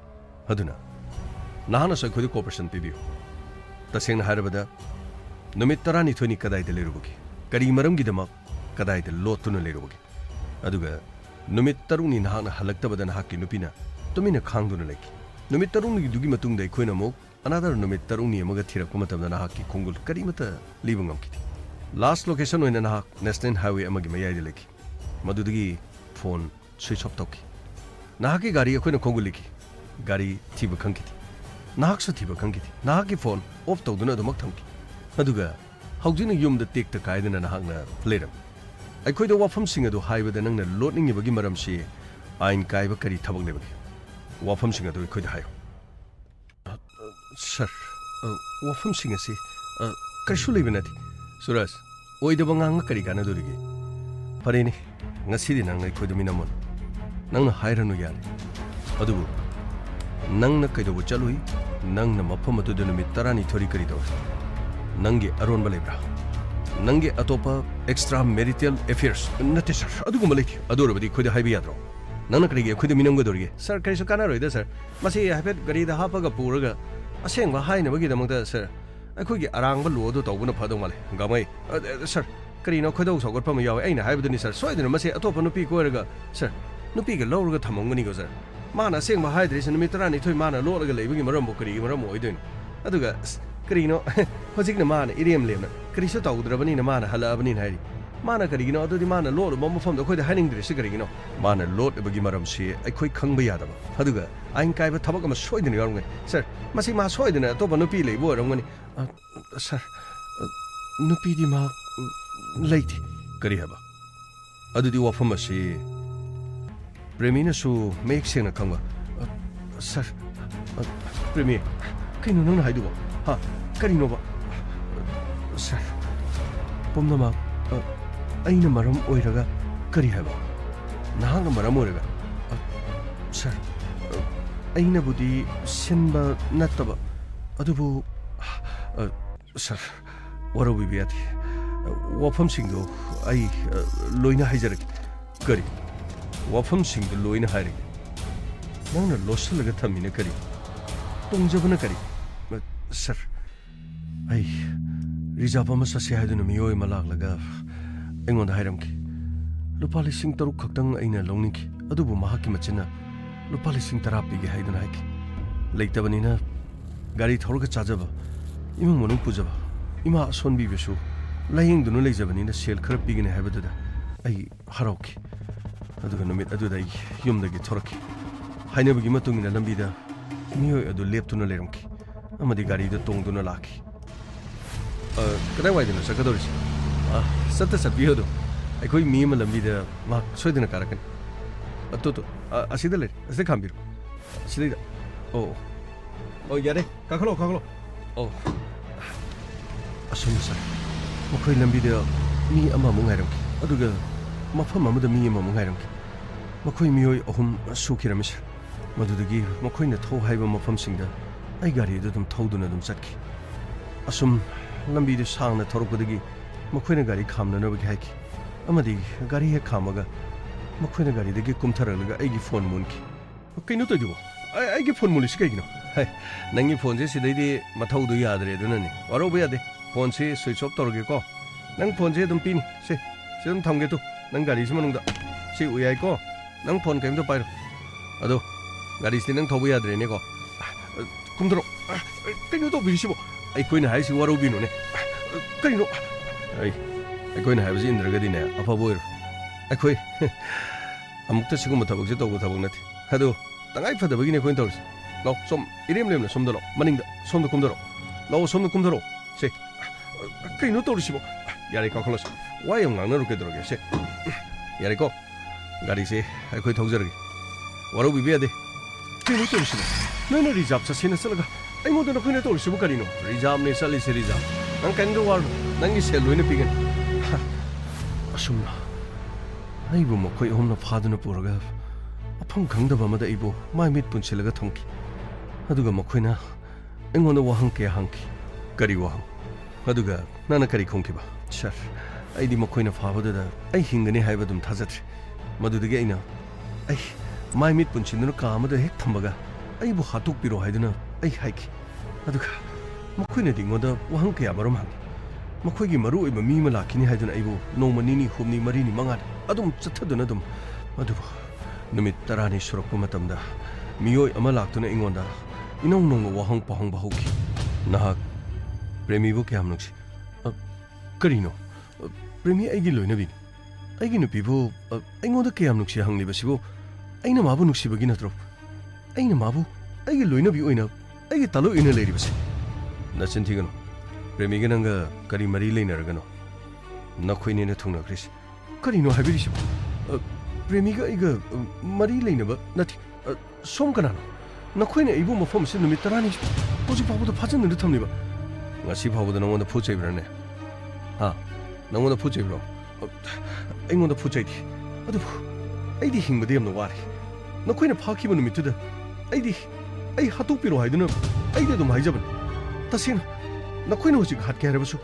ꯑꯗꯨꯅ ꯅꯍꯥꯛꯅꯁꯨ ꯑꯩꯈꯣꯏꯗ ꯀꯣꯑꯣꯄꯔꯦꯁꯟ ꯄꯤꯕꯤꯌꯨ ꯇꯁꯦꯡꯅ ꯍꯥꯏꯔꯕꯗ ꯅꯨꯃꯤꯠ 12ꯅꯤ ꯀꯗꯥꯏꯗ ꯂꯩꯔꯨꯕꯒꯦ ꯀꯔꯤ ꯃꯔꯝꯒꯤꯗꯃꯛ ꯀꯗꯥꯏꯗ ꯂꯣꯠꯇꯨꯅ ꯂꯩꯔꯨꯕꯒꯦ ꯑꯗꯨꯒ ꯅꯨꯃꯤꯠ 3ꯅꯤ ꯅꯍꯥꯛꯅ ꯍꯜꯂꯛꯇꯕꯗ ꯅꯍꯥꯛꯀꯤ ꯅꯨꯄꯤꯅ ꯇꯨꯃꯤꯟꯅ ꯈꯥꯡꯗꯨꯅ ꯂꯩꯈꯤ ꯅꯨꯃꯤꯠ 3ꯅꯤꯗꯨꯒꯤ ꯃꯇꯨꯡꯗ ꯑꯩꯈꯣꯏꯅ ꯑꯃꯨꯛ ꯑꯅꯗꯔ ꯅꯨꯃꯤꯠ 3ꯅꯤ ꯑꯃꯒ ꯊꯤꯔꯛꯄ ꯃꯇꯝꯗ ꯅꯍꯥꯛꯀꯤ ꯈꯣꯡꯒꯨꯜ ꯀꯔꯤꯃꯠꯇ ꯂꯤꯕ ꯉꯝꯈꯤꯗꯦ ꯂꯥꯁ ꯂꯣꯀꯦꯁꯟ ꯑꯣꯏꯅ ꯅꯍꯥꯛ ꯅꯦꯁꯅꯦꯜ ꯍꯥꯏꯋꯦ ꯑꯃꯒꯤ ꯃꯌꯥꯏꯗ ꯂꯩꯈꯤ ꯃꯗꯨꯗꯒꯤ ꯐꯣꯟ ꯁ꯭ꯋꯤꯆ ꯑꯣꯐ ꯇꯧꯈꯤ ꯅꯍꯥꯛꯀꯤ ꯒꯥꯔꯤ ꯑꯩꯈꯣꯏꯅ ꯈꯣꯡꯒꯨꯜꯂꯤꯈꯤ ꯒꯥꯔꯤ ꯊꯤꯕ ꯈꯪꯈꯤꯗꯦ ꯅꯍꯥꯛꯁꯨ ꯊꯤꯕ ꯈꯪꯈꯤꯗꯦ ꯅꯍꯥꯛꯀꯤ ꯐꯣꯟ ꯑꯣꯐ ꯇꯧꯗꯨꯅ ꯑꯗꯨꯃꯛ ꯊꯝꯈꯤ ꯑꯗꯨꯒ ꯍꯧꯖꯤꯛꯅ ꯌꯨꯝꯗ ꯇꯦꯛꯇ ꯀꯥꯏꯗꯅ ꯅꯍꯥꯛꯅ ꯂꯩꯔꯝꯃꯤ ꯑꯩꯈꯣꯏꯗ ꯋꯥꯐꯝꯁꯤꯡ ꯑꯗꯨ ꯍꯥꯏꯕꯗ ꯅꯪꯅ ꯂꯣꯠꯅꯤꯡꯉꯤꯕꯒꯤ ꯃꯔꯝꯁꯤ ꯑꯥꯏꯟ ꯀꯥꯏꯕ ꯀꯔꯤ ꯊꯕꯛ ꯂꯩꯕꯒꯦ ꯋꯥꯐꯝꯁꯤꯡ ꯑꯗꯨ ꯑꯩꯈꯣꯏꯗ ꯍꯥꯏꯌꯨ ꯁꯔ ꯋꯥꯐꯝꯁꯤꯡ ꯑꯁꯤ ꯀꯔꯤꯁꯨ ꯂꯩꯕ ꯅꯠꯇꯦ ꯁꯨꯔꯖ ꯑꯣꯏꯗꯕ ꯉꯥꯡꯉ ꯀꯔꯤ ꯀꯥꯟꯅꯗꯣꯔꯤꯒꯦ ꯐꯔꯦꯅꯦ ꯉꯁꯤꯗꯤ ꯅꯪ ꯑꯩꯈꯣꯏꯗ ꯃꯤꯅꯝꯃꯣꯅ ꯅꯪꯅ ꯍꯥꯏꯔꯅꯨ ꯌꯥꯔꯦ ꯑꯗꯨꯕꯨ ꯅꯪꯅ ꯀꯩꯗꯧꯕ ꯆꯠꯂꯨꯏ ꯅꯪꯅ ꯃꯐꯝ ꯑꯗꯨꯗ ꯅꯨꯃꯤꯠ 12 ꯀꯔꯤ ꯇꯧꯏ ꯅꯪꯒꯤ ꯑꯔꯣꯟꯕ ꯂꯩꯕ꯭ꯔꯥ ꯅꯪꯒꯤ ꯑꯇꯣꯞꯄ ꯑꯦꯛꯁꯇ꯭ꯔꯥ ꯃꯦꯔꯤꯇꯦꯜ ꯑꯦꯐꯤꯌꯔꯁ ꯅꯠꯇꯦ ꯁꯔ ꯑꯗꯨꯒꯨꯝꯕ ꯂꯩꯇꯦ ꯑꯗꯨ ꯑꯣꯏꯔꯕꯗꯤ ꯑꯩꯈꯣꯏꯗ ꯍꯥꯏꯕ ꯌꯥꯗ꯭ꯔꯣ ꯅꯪꯅ ꯀꯔꯤꯒꯤ ꯑꯩꯈꯣꯏꯗ ꯃꯤꯅꯝꯒꯗꯧꯔꯤꯒꯦ ꯁꯔ ꯀꯔꯤꯁꯨ ꯀꯥꯟꯅꯔꯣꯏꯗ ꯁꯔ ꯃꯁꯤ ꯍꯥꯏꯐꯦꯠ ꯒꯥꯔꯤꯗ ꯍꯥꯞꯄꯒ ꯄꯨꯔꯒ ꯑꯁꯦꯡꯕ ꯍꯥꯏꯅꯕꯒꯤꯗꯃꯛꯇ ꯁꯔ ꯑꯩꯈꯣꯏꯒꯤ ꯑꯔꯥꯡꯕ ꯂꯣ ꯑꯗꯨ ꯇꯧꯕꯅ ꯐꯗꯧ ꯃꯥꯜꯂꯦ ꯒꯥꯃꯩ ꯁꯔ ꯀꯔꯤꯅꯣ ꯈꯣꯏꯗꯧ ꯁꯥꯎꯒꯠꯄ ꯑꯃ ꯌꯥꯎꯋꯦ ꯑꯩꯅ ꯍꯥꯏꯕꯗꯨꯅꯤ ꯁꯔ ꯁꯣꯏꯗꯅ ꯃꯁꯤ ꯑꯇꯣꯞꯄ ꯅꯨꯄꯤ ꯀꯣꯏꯔꯒ ꯁꯔ ꯅꯨꯄꯤꯒ ꯂꯧꯔꯒ ꯊꯝꯃꯝꯒꯅꯤꯀꯣ ꯁꯔ ꯃꯥꯅ ꯑꯁꯦꯡꯕ ꯍꯥꯏꯗ꯭ꯔꯤꯁꯦ ꯅꯨꯃꯤꯠ 12 ꯃꯥꯅ ꯂꯣꯠꯂꯒ ꯂꯩꯕꯒꯤ ꯃꯔꯝꯕꯨ ꯀꯔꯤꯒꯤ ꯃꯔꯝ ꯑꯣꯏꯗꯣꯏꯅꯣ ꯑꯗꯨꯒ ꯀꯔꯤꯅꯣ ꯍꯧꯖꯤꯛꯅ ꯃꯥꯅ ꯏꯔꯦꯝ ꯂꯦꯝꯅ ꯀꯔꯤꯁꯨ ꯇꯧꯗ꯭ꯔꯕꯅꯤꯅ ꯃꯥꯅ ꯍꯜꯂꯛꯑꯕꯅꯤꯅ ꯍꯥꯏꯔꯤ ꯃꯥꯅ ꯀꯔꯤꯒꯤꯅꯣ ꯑꯗꯨꯗꯤ ꯃꯥꯅ ꯂꯣꯠꯂꯨꯕ ꯃꯐꯝꯗ ꯑꯩꯈꯣꯏꯗ ꯍꯥꯏꯅꯤꯡꯗ꯭ꯔꯤꯁꯤ ꯀꯔꯤꯒꯤꯅꯣ ꯃꯥꯅ ꯂꯣꯠꯂꯤꯕꯒꯤ ꯃꯔꯝꯁꯤ ꯑꯩꯈꯣꯏ ꯈꯪꯕ ꯌꯥꯗꯕ ꯑꯗꯨꯒ ꯑꯥꯏꯟ ꯀꯥꯏꯕ ꯊꯕꯛ ꯑꯃ ꯁꯣꯏꯗꯅ ꯌꯥꯎꯔꯝꯒꯅꯤ ꯁꯔ ꯃꯁꯤ ꯃꯥ ꯁꯣꯏꯗꯅ ꯑꯇꯣꯞꯄ ꯅꯨꯄꯤ ꯂꯩꯕ ꯑꯣꯏꯔꯝꯒꯅꯤ ꯁꯔ ꯅꯨꯄꯤꯗꯤ ꯃꯥ ꯂꯩꯇꯦ ꯀꯔꯤ ꯍꯥꯏꯕ ꯑꯗꯨꯗꯤ ꯋꯥꯐꯝ ꯑꯁꯤ ꯄ꯭ꯔꯦꯃꯤꯅꯁꯨ ꯃꯌꯦꯛ ꯁꯦꯡꯅ ꯈꯪꯕ ꯁꯔ ꯄ꯭ꯔꯦꯃꯤ ꯀꯩꯅꯣ ꯅꯪꯅ ꯍꯥꯏꯗꯨꯕꯣ ꯍꯥ ꯀꯔꯤꯅꯣꯕ ꯁꯔ ꯄꯨꯝꯅꯃꯛ ꯑꯩꯅ ꯃꯔꯝ ꯑꯣꯏꯔꯒ ꯀꯔꯤ ꯍꯥꯏꯕ ꯅꯍꯥꯛꯅ ꯃꯔꯝ ꯑꯣꯏꯔꯒ ꯁꯔ ꯑꯩꯅꯕꯨꯗꯤ ꯁꯤꯟꯕ ꯅꯠꯇꯕ ꯑꯗꯨꯕꯨ ꯁꯔ ꯋꯥꯔꯧꯕꯤꯕ ꯌꯥꯗꯦ ꯋꯥꯐꯝꯁꯤꯡꯗꯨ ꯑꯩ ꯂꯣꯏꯅ ꯍꯥꯏꯖꯔꯒꯦ ꯀꯔꯤ ꯋꯥꯐꯝꯁꯤꯡꯗꯨ ꯂꯣꯏꯅ ꯍꯥꯏꯔꯒꯦ ꯅꯪꯅ ꯂꯣꯠꯁꯤꯜꯂꯒ ꯊꯝꯃꯤꯅ ꯀꯔꯤ ꯇꯣꯡꯖꯕꯅ ꯀꯔꯤ ꯁꯔ ꯑꯩ ꯔꯤꯖꯥꯕ ꯑꯃ ꯆꯠꯁꯦ ꯍꯥꯏꯗꯨꯅ ꯃꯤꯑꯣꯏ ꯑꯃ ꯂꯥꯛꯂꯒ ꯑꯩꯉꯣꯟꯗ ꯍꯥꯏꯔꯝꯈꯤ ꯂꯨꯄꯥ 9,000 ꯈꯛꯇꯪ ꯑꯩꯅ ꯂꯧꯅꯤꯡꯈꯤ ꯑꯗꯨꯕꯨ ꯃꯍꯥꯛꯀꯤ ꯃꯆꯤꯟꯅ ꯂꯨꯄꯥ 10,000 ꯄꯤꯒꯦ ꯍꯥꯏꯗꯨꯅ ꯍꯥꯏꯈꯤ ꯂꯩꯇꯕꯅꯤꯅ ꯒꯥꯔꯤ ꯊꯧꯔꯒ ꯆꯥꯖꯕ ꯏꯃꯨꯡ ꯃꯅꯨꯡ ꯄꯨꯖꯕ ꯏꯃꯥ ꯑꯁꯣꯟꯕꯤꯕꯁꯨ ꯂꯥꯌꯦꯡꯗꯨꯅ ꯂꯩꯖꯕꯅꯤꯅ ꯁꯦꯜ ꯈꯔ ꯄꯤꯒꯅꯤ ꯍꯥꯏꯕꯗꯨꯗ ꯑꯩ ꯍꯔꯥꯎꯈꯤ ꯑꯗꯨꯒ ꯅꯨꯃꯤꯠ ꯑꯗꯨꯗ ꯑꯩ ꯌꯨꯝꯗꯒꯤ ꯊꯣꯔꯛꯈꯤ ꯍꯥꯏꯅꯕꯒꯤ ꯃꯇꯨꯡ ꯏꯟꯅ ꯂꯝꯕꯤꯗ ꯃꯤꯑꯣꯏ ꯑꯗꯨ ꯂꯦꯞꯇꯨꯅ ꯂꯩꯔꯝꯈꯤ ꯑꯃꯗꯤ ꯒꯥꯔꯤꯗ ꯇꯣꯡꯗꯨꯅ ꯂꯥꯛꯈꯤ ꯀꯗꯥꯏꯋꯥꯏꯗꯅꯣ ꯆꯠꯀꯗꯧꯔꯤꯁꯤ सत्ता सत्बियो दो अखोई मी अमा लंबीदा मा सोइदना कारकन तो असिदा ले असे खांबिरो सिदा ओ यारे काखलो ओ असम सर मखोई लंबीदा मी अमा मुंगाइरम अदुगा मफम अमदा मी अमा मुंगाइरम मखोई मियोय अहुम सुखिरमिस मदुदगी मखोइना थौ हाइबा मफम सिंगदा आई गाड़ी दम थौदुना दम चटकी असुम लंबीदे सांगना थौरकदगी मखोइना गाड़ी खामननबगी हाइकी अमदी गाड़ी हे खामगा मखोइना गाड़ी दगी कुमथरलगा आइगी फोन मुनकी कइनो तदिबो आइगी फोन मुलिस कइगिनो हाय नंगी फोन जे सिदैदि मथौदु यादरे दुननि वारोबो यादे फोन से स्विच ऑफ तौरगे को नंग फोन से दम पिनी से दम थमगे तो नंग गाड़ी से मनुंगदा से उयाई को नंग फोन कइमतो पाइरो अदो गाड़ी से नंग थौबो यादरेने को कुमदरो कइनो तो बिसिबो अखोइना हाइसि वारोबिनोने कइनो अखोइना हाइबजे इंद्रगदिने अफबो ओइरो अखोइ अमुक्ता सिगुम थबकसे तौबो थबक नथि अदो तंगाइ फदबगिने अखोइन तौरसे लो सोम इरेम लेमना सोमदलो मनिंगदा सोमदो कुमदरो लो सोमदो कुमदरो से कइनो तौरसिबो यारे काखलस वाय अंगांना रुकेदरोगे से यारे को गाड़ी से अखोइ थौजरगे वारोबि यादे कइनो तौरसिबो नैना रिजार्व चसेना चलगा अइमोदो नखोइना तौरसिबो करिनो रिजार्व ने चलिसे रिजार्व नंग कइनो वार नंगी सेल लोइना पिगन असुमना आइबो मखोइ हमना फादुना पुरगा अफम खंगदबा मदा आइबो माइ मिट पुनसिलगा थंकी अदुगा मखोइना एंगोंदा वाहंग के हांकी करी वाहंग अदुगा नाना करी खोंकीबा सर आइदि मखोइना फाबददा आइ हिंगने हाइबदुम थाजत्रे मदुदगी आइना आइ माइ मिट पुनसिन्दुना कामदा हेक थंबगा आइबो हातुक पिरो हाइदुना आइ हाइकी अदुगा मखोइना दिंगोंदा वाहंग के आमरम हांगी मखोइगी मरु ओइबा मी मा लाखिनि हाइदुना आइबो नोंमा निनि हुमनि मरिनि मंगाद अदुम चथदुना अदुम अदुबो नुमित तरानि सुरक्पा मतमदा मियोय अमा लाक्तुना इंगोंदा इनों नोंगा वाहंग पाहंग बाहुकी नाहक प्रेमीबो क्याम नुक्सी करिनो प्रेमी आइगी लोइनबिनी आइगी नुपीबो आइगोंदा क्याम नुक्सी हंगलिबसिबो आइना माबु नुक्सीबगी नत्रो आइना माबु आइगी लोइनबी ओइना आइगी तलो इना लेरिबसे नचिन थिगनो प्रेमीगे नंगा करी मरी लेनरगनो नखोइनेने थुंगनख्रिस करिनो हाबिरिसिबो प्रेमीगा आइगा मरी लेनबा नथि सोम कनानो नखोइने आइबु मफम से नुमित तरानि होजि फाबुदा फाजननो थमनिबा ngasi फाबुदा नंगोंदा फुचैब्राने हा नंगोंदा फुचैब्रो आइगोंदा फुचैदि अदु आइदि हिंबदि यमनो वारि नखोइने फाखिबा नुमितुदा आइ हातोपिरो हाइदुना आइदि दुम हाइजबन तसिना नखोइने होजि हातके हारबसु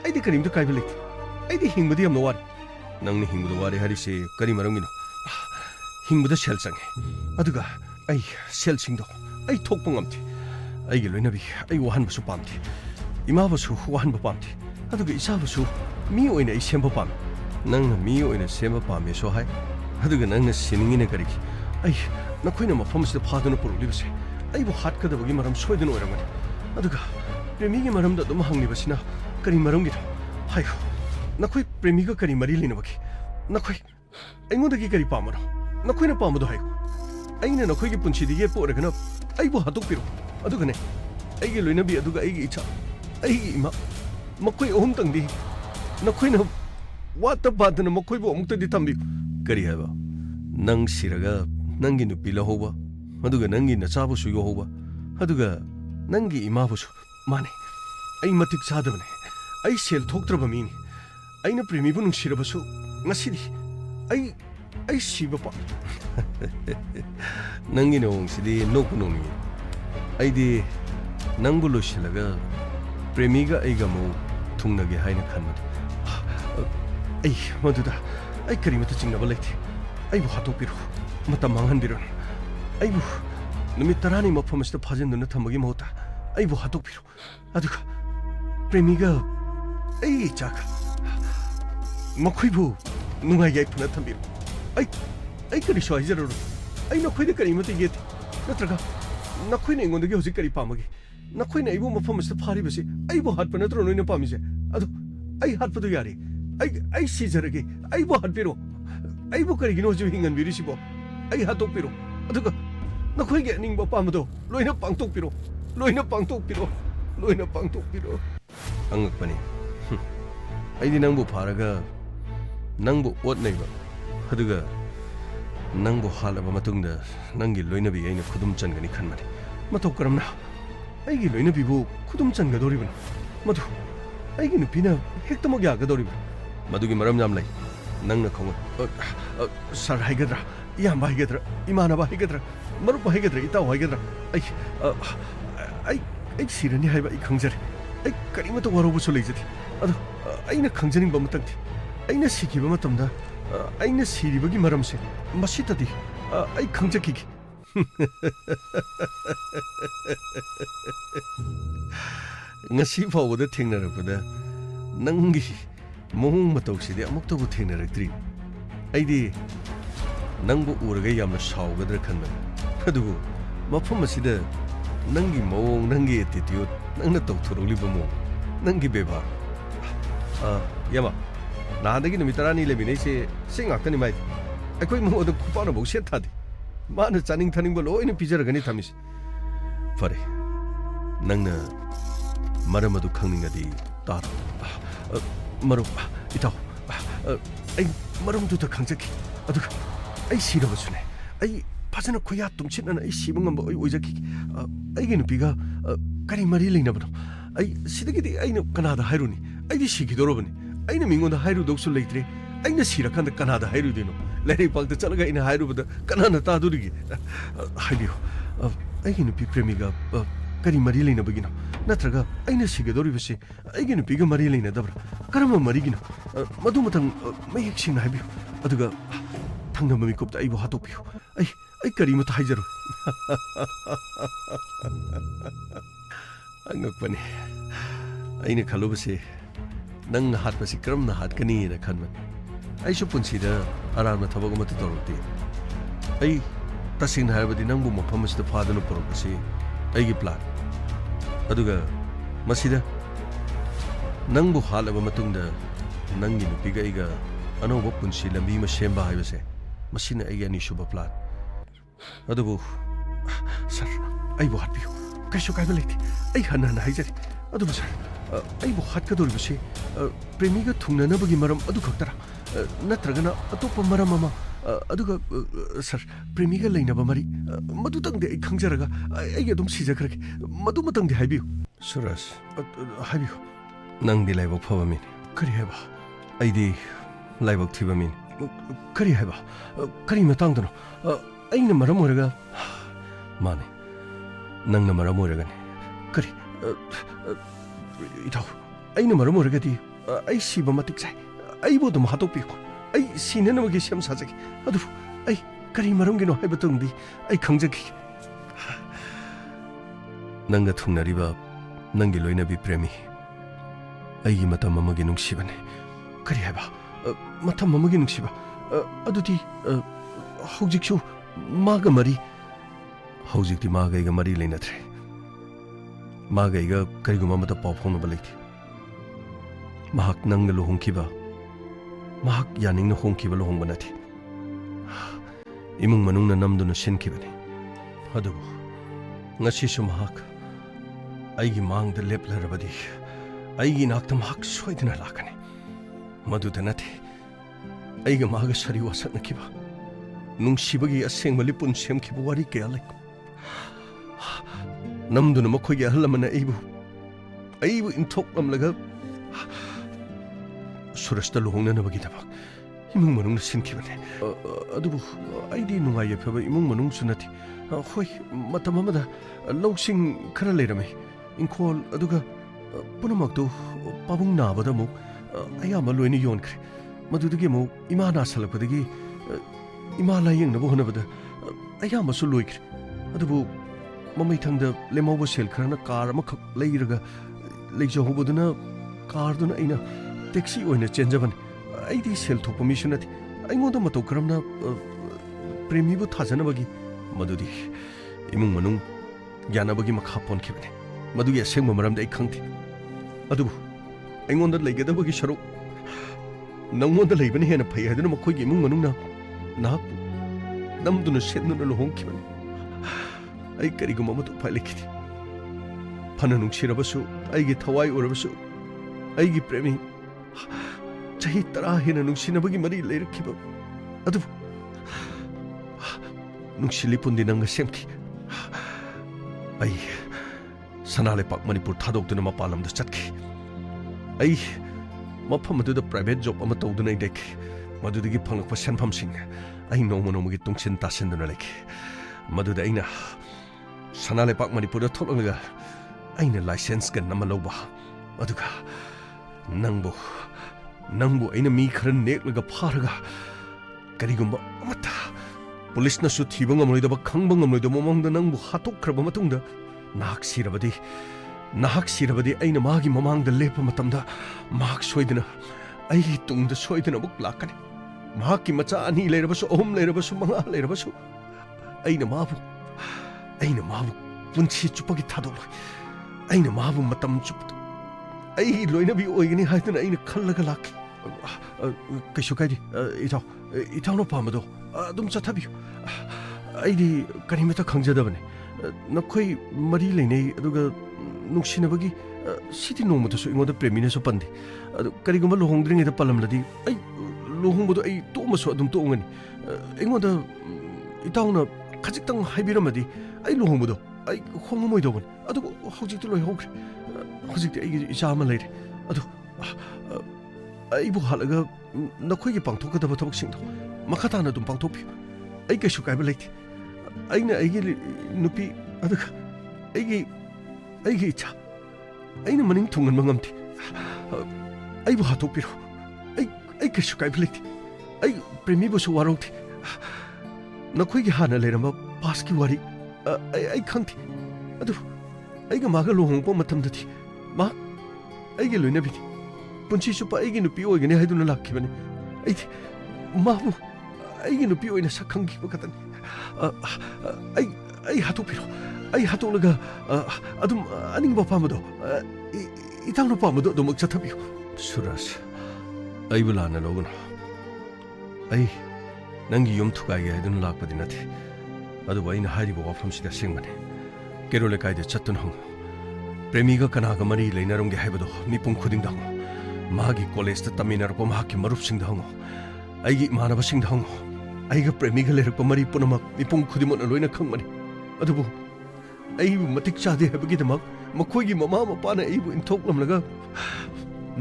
आइदि करिमदो काइबा लेथि आइदि हिंबदि यमनो वारि नंगनि हिंबदो वारि हारिसे करि मरंगिनो हिंबदो सेल चंगे अदुगा आइ सेल सिंदो आइ थोकपा ngamथि आइगे लोइनबि आइ वाहनबसु पामथि इमाबसु वाहनबा पामथि अदुगा इसाबसु मी ओइना आइ सेमबा पाम नंगना मी ओइना सेमबा पामे सो हाय अदुगा नंगना सिनिंगिने करिखि आइ नखोइना मफमसिदा फादुना पुरुलिबसे आइबो हातकदबगी मरम सोइदन ओइरंगनि अदुगा प्रेमीगे मरमदा दुम हंगनिबसिना करि मरमगिरो हायो नखोइ प्रेमीगा करि मरि लिनबगी नखोइ आइगोंदगी करि पामनो नखोइना पामदो हायो आइना नखोइगी पुनसिदिगे पोरगना आइबो हातोकपिरो अदुगने आइगे लोइनबी अदुगा आइगी इच्छा आइगी इमा मखोइ अहुम तंगदी नखोइना वाता बादना मखोइबो अमुक्तदि थंबी करि हाबा नंग सिरगा नंगी नुपी लहोबा अदुगा नंगी नचाबो सुयो होबा अदुगा नंगी इमाबुसु माने आई मतिक सादबने आई सेल थोक्त्रबा मीनी आइना प्रेमीबु नुंसिरबसु ngasiदी आई सिबा पा नंगी नोंसिदी नोकु नोंनी आइदी नंगबु लोसिलगा प्रेमीगा आइगा मो थुंगनगे हाइना खनमदि आई मदुदा आई करिमता चिंगबा लेथि आइबु हातोपिरो मतम मांगहनबिरोन आइबु नुमित तरानी मफमसदा फाजनदुना थमबगी महता आइबु हातोपिरो अदुगा प्रेमीगा आई चाका मखोइबु नुंगाइ याइफना थंबिरो आई करि सोइजरो आई नखोइदे करिमता येथि नत्रगा नखोइने इंगोंदगी होजि करि पामगे नखोइने आइबु मफमसदा फारिबसे आइबु हातपा नत्रो नोइना पामिसे अदु आई हातपदो यारे आई सिजरगे आइबु हातपिरो आइबु करिगिनो होजि हिंगनबिरिसिबो आई हातोपिरो अदुगा नखोइगे निंगबा पामदो लोइना पांगतोपिरो लोइना पांगतोपिरो अंगकपनि ꯑꯩꯗꯤ ꯅꯪꯕꯨ ꯐꯥꯔꯒ ꯅꯪꯕꯨ ꯑꯣꯠꯅꯩꯕ ꯑꯗꯨꯒ ꯅꯪꯕꯨ ꯍꯥꯠꯂꯕ ꯃꯇꯨꯡꯗ ꯅꯪꯒꯤ ꯂꯣꯏꯅꯕꯤ ꯑꯩꯅ ꯈꯨꯗꯨꯝ ꯆꯟꯒꯅꯤ ꯈꯟꯕꯅꯤ ꯃꯇꯧ ꯀꯔꯝꯅ ꯑꯩꯒꯤ ꯂꯣꯏꯅꯕꯤꯕꯨ ꯈꯨꯗꯨꯝ ꯆꯟꯒꯗꯧꯔꯤꯕꯅꯣ ꯃꯗꯨ ꯑꯩꯒꯤ ꯅꯨꯄꯤꯅ ꯍꯦꯛꯇꯃꯛ ꯌꯥꯒꯗꯧꯔꯤꯕꯅꯣ ꯃꯗꯨꯒꯤ ꯃꯔꯝ ꯌꯥꯝ ꯂꯩ ꯅꯪꯅ ꯈꯪꯉꯣ ꯁꯔ ꯍꯥꯏꯒꯗ꯭ꯔꯥ ꯏꯌꯥꯝꯕ ꯍꯥꯏꯒꯗ꯭ꯔꯥ ꯏꯃꯥꯟꯅꯕ ꯍꯥꯏꯒꯗ꯭ꯔꯥ ꯃꯔꯨꯞ ꯍꯥꯏꯒꯗ꯭ꯔꯥ ꯏꯇꯥꯎ ꯍꯥꯏꯒꯗ꯭ꯔꯥ ꯑꯩ ꯁꯤꯔꯅꯤ ꯍꯥꯏꯕ ꯑꯩ ꯈꯪꯖꯔꯦ ꯑꯩ ꯀꯔꯤꯃꯠꯇ ꯋꯥꯔꯧꯕꯁꯨ ꯂꯩꯖꯗꯦ ꯑꯗꯣ ꯑꯩꯅ ꯈꯪꯖꯅꯤꯡꯕ ꯑꯃꯇꯪꯗꯤ ꯑꯩꯅ ꯁꯤꯈꯤꯕ ꯃꯇꯝꯗ ꯑꯩꯅ ꯁꯤꯔꯤꯕꯒꯤ ꯃꯔꯝꯁꯦ ꯃꯁꯤꯇꯗꯤ ꯑꯩ ꯈꯪꯖꯈꯤꯒꯦ ngasi fawada thengnarakpada nangi mohong matawsidi amuktabu thengnarakdri aidi nangbu uraga yamna sawgadra khanbani adubu mafam asida nangi mawong nangi attitude nangna tawthoroliba mo nangi beba yama nahadagi numitarani lebinai se singaktani mai akoi mo odu kupana bo set thadi mana chaning thaning bo loina pijaragani thamisi fare nangna maramadu khangingadi tar maru itaw ai maramdu ta khangjaki adu ai sirabasune ai fajana khoya tumchina ai sibangam bo oijaki ai gi nupiga kari mari leinabano ai sidagidi ai no kanada hairuni ai di sigidorobani ai na mingonda hairu doksu leitre ai na sirakanda kanada hairu dino lei pakta chalaga ina hairu bada kanana ta durigi haibiyo ai gi nupi premiga kari mari leinabagino natraga aina sigedoribase aigi nupiga mari leinadabra karama marigino madu matang mayek singna haibiyo aduga thangna mamikopta aibu hatopiyo ai kari mata haijaru angakpani aina khalubase nang hatpasi karamna hatkani na khanman aisu punsida arana thabagama ta toroti ai tasingna haibadi nangbu mafamasta fadana porokasi aigi plan aduga masida nangbu halaba matungda nangi nupiga iga anoba punsi lambi ma semba haibase masina ai ani shuba plan adubu sir ai bu hatbiyo kaisho kaiba leiti ai hanna haijari adubu sir ai bu hat kadoribase premiga thungnanabagi maram adu khaktara natragana atopa maram ama aduga sir premiga leinaba mari madu tangde ai khangjaraga ai adum sijakrake madu matangde haibiyo suras haibiyo nangdi laibok phaba min kari haiba aidi laibok thiba min kari haiba kari matangdano aina maram oraga mane nangna maram oraga kari itaw aina maram oraga di ai siba matik sai ai bodum hatopiko ai sinanamagi sem sajagi adu ai kari maramgino haiba tungdi ai khangjaki nanga thungnariba nangi loinabi premi aigi matam amagi nungsibane kari haiba matam amagi nungsiba adudi hojiksu maga mari hojikti maga iga mari leinatre maga iga kariguma mata paw phonaba leiti mahak nangna lohongkiba mahak yaningna hongkiba lohongba nathi imung manungna namduna sinkibani adubu ngasisu mahak aigi mangda leplarabadi aigi nakta mahak soidna lakani maduda nathi aiga maga sari wasaknakiba nungsibagi asengma lipun semkiba wari kaya lai namduna makhoigi ahalamana aibu inthok amlaga surasta lohongnanabagi dabak imung manungna sinkibani adubu aidi nungai yafaba imung manung sunati hoi matam amada lawsing khara leirame inkhol aduga punamaktu pabung nabada mu ayama loini yonkre madudagi mu imana salakpadagi imala yengnabu honabada ayama su loikre adubu mamai thangda lemawba sel kharana car amakak leiraga leijahubaduna car duna aina taxi oina chenjaban aidi sel thokpa misunati aingoda matau karamna premi bu thajanabagi madudi imung manung yanabagi makha ponkhibane madugi asengma maramda ai khangthi adubu aingonda leigadabagi saruk nangonda leibane hena phai haduna makhoigi imung manungna nak namduna setnuna lohongkhibane ai kariguma matu phai lekhiti phana nungsirabasu aigi thawai urabasu aigi premi chahi tara hena nungsinabagi mari leirkiba adu nungsili pundi nang semki ai sanale pak manipur thadok duna mapalam da chatki ai mafam adu da private job ama tawduna dek madudagi phangakpa senpham sing ai nongma nongmagi tungsin tasenduna lek madуда aina sanale pak manipur da tholanga aina license gan nama loba aduga nangbu aina mi khara neklaga pharaga karigumba amata police na su thiba ngamloidaba khangba ngamloidaba mamangda nangbu hatokkraba matungda nahak sirabadi aina magi mamangda lepa matamda mahak soidina ai tungda soidina muk lakani mahaki macha ani leirabasu ohum leirabasu manga leirabasu aina mabu punchi chupagi thadolo aina mabu matam chup ai loina bi oigani haidana aina khallaga laki kaishu kaidi itaw no pamado adum chathabi aidi karimeta khangjadabane nakhoi mari leinei aduga nungsinabagi siti nomata su ingoda premine so pande adu kariguma lohongdring ida palamladi ai lohongbodo ai tomasu adum tongani ingoda itawna khajitang haibiramadi ai lohongbodo ai hongomoidobon adu hojikti loi hogre hojikti ai isama leire adu ai bu halaga nakhoi gi pangthokadaba thabak sing tho makhatana dum pangthopi ai kaishu kaiba leite aina aigi nupi adu aigi icha aina maning thungan mangamti ai bu hatopiro ai kaishu kaiba leite ai premi bu su warokti nakhoi gi hana leramba paski wari ai khangti adu aiga maga lohongpo matamdati ma aigi loinabi punchi supa aigi nupi oigani haiduna lakkibani aiti mabu aigi nupi oina sakhangi bakatan ai hatopiro ai hatolaga adum aningba pamado itangno pamado domak chathabiyo suras ai bulana loguna ai nangi yom thukai haiduna lakpadi nati adu aina haribo wafamsida singmane kerole kaide chattun hong premiga kanaga mari leinarongge haibado mipung khudingda hong magi college ta taminarko mahaki marup singda hong aigi manaba singda hong aiga premiga lerakpa mari punamak mipung khudimona loina khangmane adubu aibu matik chade habagi damak makhoigi mama mapana aibu inthoklamlaga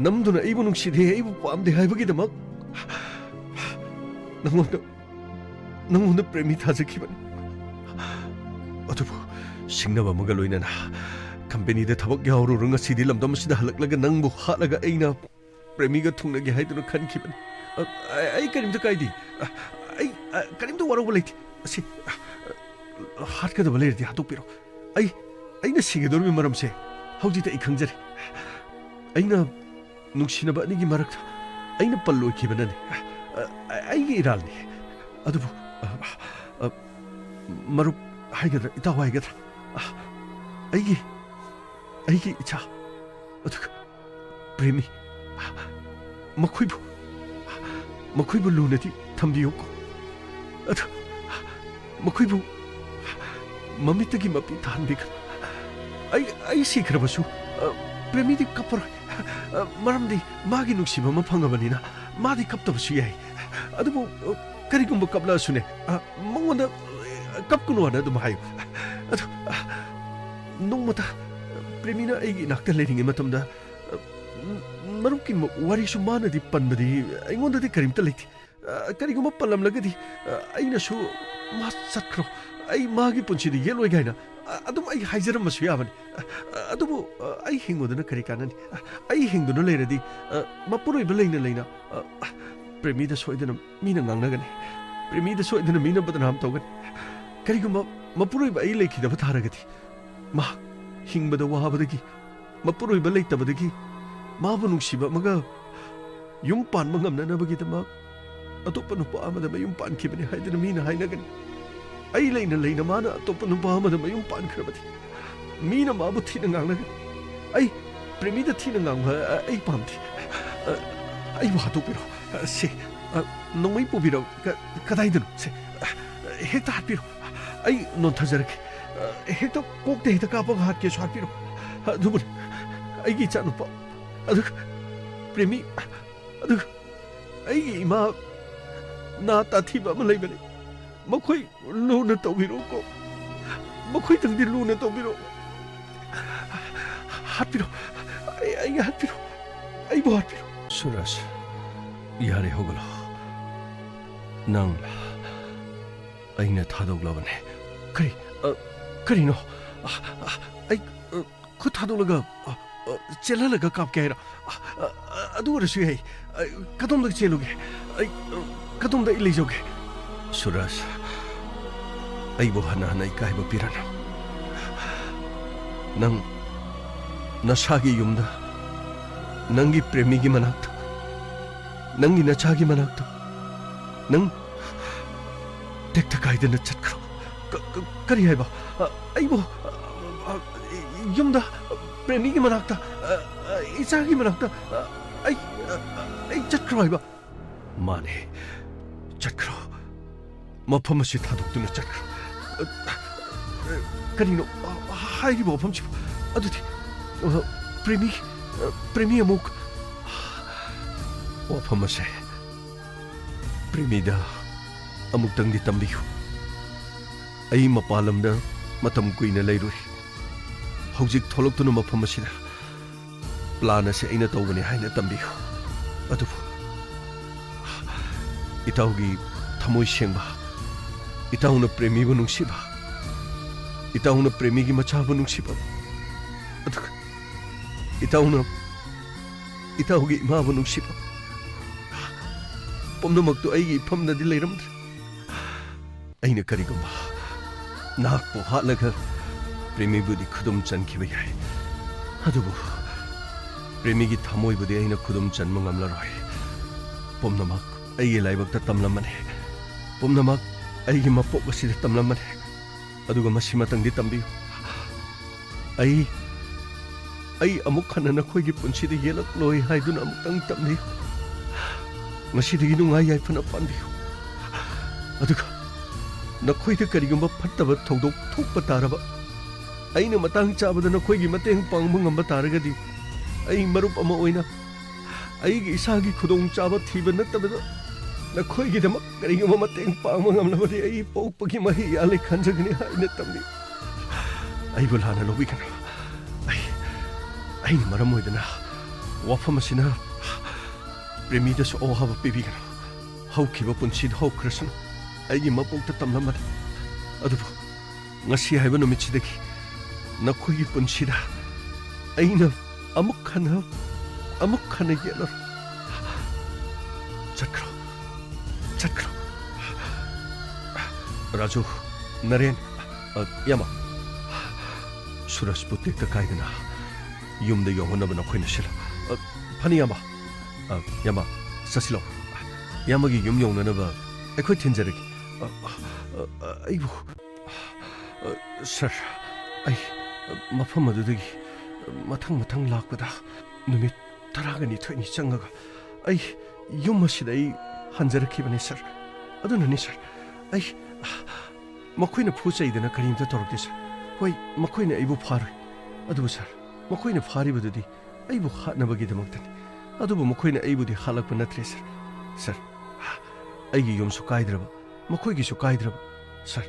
namduna aibu nungsidhe aibu pamde habagi damak nangonda premi thajaki अदुबु सिंगनबा मगा लोइनना company दे थबक यावरु रंग सिदि लमदम सिदा हलकलगा नंगबु हालगा एना प्रेमीगा थुंगनगे हाइदुन खनखिबन आई करिम तो काइदि आई करिम तो वरौ बलेति सि हाटका दबले रदि हातु पिरो आइना सिगेदोर मि मरमसे हौजि ते खंजरे आइना नुक्सिनबा निगि मरक आइना पल्लो खिबनने आइगे इरालनि अदुबु मरु हाइगद्रा इता हाइगद्रा आइगी इच्छा अदुग प्रेमी मखोइबु लुनदि थम्बियोको अदु मखोइबु ममितगी मपि थानबिक आई सिखरबसु प्रेमीदि कपर मरमदि मागी नुक्सिबा म फंगबनिना मादि कप्तबसु याइ अदुबु करिगुम्बा कपलासुने मंगोंदा कपकुनो हना दुम हायो अदु नोंमता प्रेमीना आइगी नाक्ता लेरिंगे मतमदा मरुकी वारिसु मानदि पनबदि आइगोंददि करिमता लेति करिगुम्बा पलमलगदि आइनासु मा सत्खरो आई मागी पुंसिदि येलोय गाइना अदुम आई हाइजरमसु याबनि अदुबु आई हिंगोदना करि काननि आई हिंगदुना लेरदि मपुरोइबा लेना प्रेमीदा सोइदना मीना ngangnagani प्रेमीदा सोइदना मीना बदनाम तौगन करिगुम्बा मपुरोइबा आई लेखिदबा थारगदि मा हिंगबदा वाबदगी मपुरोइबा लेतबदगी माबु नुंसिबा मगा युम पानबा ngamnanabagidama अतोप्पा नुपा अमदा मयुम पानखिबनि हाइदना मीना हाइनगन आई लेना माना अतोप्पा नुपा अमदा मयुम पानखरबदि मीना माबु थिना ngangnagन आई प्रेमीदा थिना ngang आई पामथि आई वातो पिरो से नोंमै पुबिरो कदाइदनो से हेक्ता हाटपिरो आई नोंथाजरके हेक्ता कोकते हेक्ता कापग हाटके हाटपिरो दुबुन आइगी चानुपा अदु प्रेमी इमा ना ताथीबा अमा लेबने मखोई लूना तौबिरो को मखोई तंगदि लूना तौबिरो हातपिरो आई हातपिरो आई बो हातपिरो सुरज यारे होगलो नंग अइना थादोगलबने करिनो आई खुद थादोलगा चेललगा काप के अदुरसु है कदम तक चेलोगे कदम तक इलेजोगे सुरज अइबो हना हना इकाइबो पिराना नंग नशागी युमदा नंगी प्रेमी की मनाक्ता नंगी नचागी मनाक्ता नंग टेक्ता काइदना चटकरो करी है बा अइबो युमदा प्रेमी की मनाक्ता इचागी मनाक्ता आई चटकरो है बा माने चटकरो मफम से थादोक्तुना चटकरो करीनो हाइरिबो मफमची अदुति प्रेमी अमुक वफम से प्रेमीदा अमुक्तंगदि तंबियु अई मपालमदा मतम कुइना लेरुई हौजिक थोलक्तुना मफम असिदा प्लान असे अइना तौबने हाइना तंबियु अदुबु इताउगी थमोइ सेंबा इताउना प्रेमीबु नुंसिबा इताउना प्रेमीगी मचाबु नुंसिबा अदुगा इताउगी इमाबु नुंसिबा पुम्नमक्तु अइगी इफमनदि लेरमद्रे अइना करिगुम्बा नाकपु हातलगा प्रेमीबुदि खुदुम चनखिबा याय अदुबु प्रेमीगी थमोइबुदि अइना खुदुम चनबा ngamlaroi पुम्नमक अइगी लाइबक्ता तमलमने पुम्नमक अइगी मपोक असिदा तमलमने अदुगा मसिमतंगदि तंबियु आई अमुक खना नखोइगी पुंसिदि येलक्लोइ हाइदुना अमुक्तंग तमबियु ngasiदगी नुंगाइ याइफना पानबियु अदुगा नखोइदा करिगुम्बा फत्तबा थौदोक थोकपा तारबा अइना मतंग चाबदा नखोइगी मतेंग पांगबा ngamba तारगदि अइ मरुप अमा ओइना अइगी इसागी खुदोंग चाबा थीबा नत्तबदा नखोइगिदमक करिगुम्बा मतेंग पांगबा ngamnabadi अइ पोकपगी महि याले खंजगनि हाइना तमबि अइबो लाना लोबिगना अइ मरम ओइदना वफम असिना प्रेमीदसु ओहाबा पिबिगना हौखिबा पुंसिद हौख्रसनु अइगी मपोकता तमलमदि अदुबु ngasi haiba numitsidagi nakhoigi punsida aina amuk khana yelo chakro Raju Naren Yama Suraj putik ka kaidana yumda yongona bana khoina sila Pani Yama Yama Sasilo Yamagi yum yongna ba ekhoi thinjaragi aibu Sir ai mafam adudagi mathang lakpada numit taragani thoini changaga ai yum asida ai hanjarakibani sir adunani sir ai makoina phuchaidana karimta torokte sir hoi makoina aibu pharoi adubu sir makoina pharibadudi aibu khatnabagi damaktani adubu makoina aibudi halakpa natre sir aigi yum su kaidraba makoigi su kaidraba sir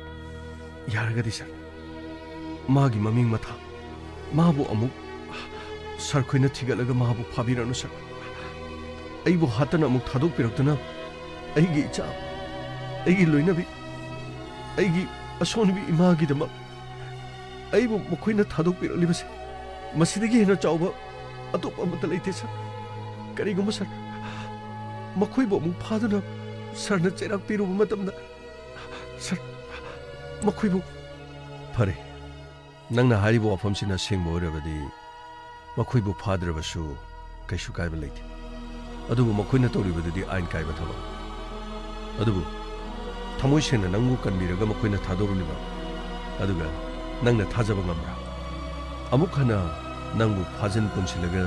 yaragadi sir magi maming matha mabu amuk sir khoina thigalaga mabu phabiranu sir aibu hatana amuk thadok piraktuna aigi cha aigi loinabi aigi asonbi imagi dama aibu mukhoina thadok piralibase masidagi hena chauba atop amata leite sir kariguma sir makhoibo amuk phaduna sir na cherak piru matamda sir makhoibo phare nangna haribo afamsina singbo orabadi makhoibu phadrabasu kaisu kaiba leite adubu makhoina toribadudi ain kaiba thaba adubu thamoi sena nangbu kanbiraga makhoina thadoruliba aduga nangna thajaba ngamra amukhana nangbu phajan punsilaga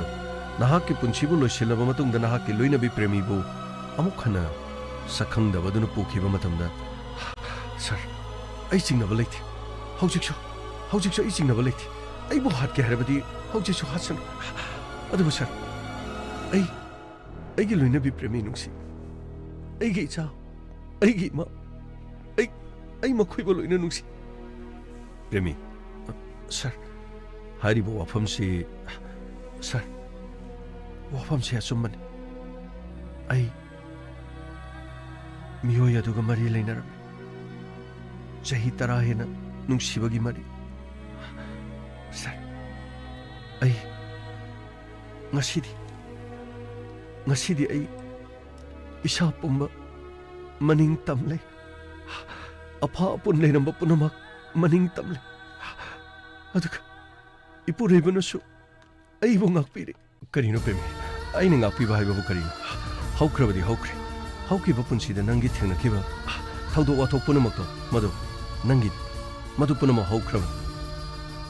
nahakki punsibu loisilaba matungda nahakki loinabi premibu amukhana sakhangdabaduna pukhiba matamda sir ai chingnaba leite haujikso ai chingnaba leite ai bo hat ke harabadi haujikso hatsan adubu sir ai ꯑꯩꯒꯤ ꯂꯣꯏꯅꯕꯤ ꯄ꯭ꯔꯦꯃꯤ ꯅꯨꯡꯁꯤ ꯑꯩꯒꯤ ꯏꯆꯥ ꯑꯩꯒꯤ ꯏꯃꯥ ꯑꯩ ꯃꯈꯣꯏꯕꯨ ꯂꯣꯏꯅ ꯅꯨꯡꯁꯤ ꯄ꯭ꯔꯦꯃꯤ ꯁꯔ ꯍꯥꯏꯔꯤꯕ ꯋꯥꯐꯝꯁꯤ ꯁꯔ ꯋꯥꯐꯝꯁꯤ ꯑꯆꯨꯝꯕꯅꯤ ꯑꯩ 미호야 두가 머리 레이나람 자히 따라 해나 눅시버기 머리 살 아이 ngasi디 ai isa pumba maning tamle apa pun le namba punamak maning tamle aduka ipure banasu ai bo ngakpiri karino pemi ai ni ngakpi ba haiba bu karino haukrabadi haukre hauki ba punsida nangi thengna kiba thaudo wathok punamak to madu nangi madu punama haukraba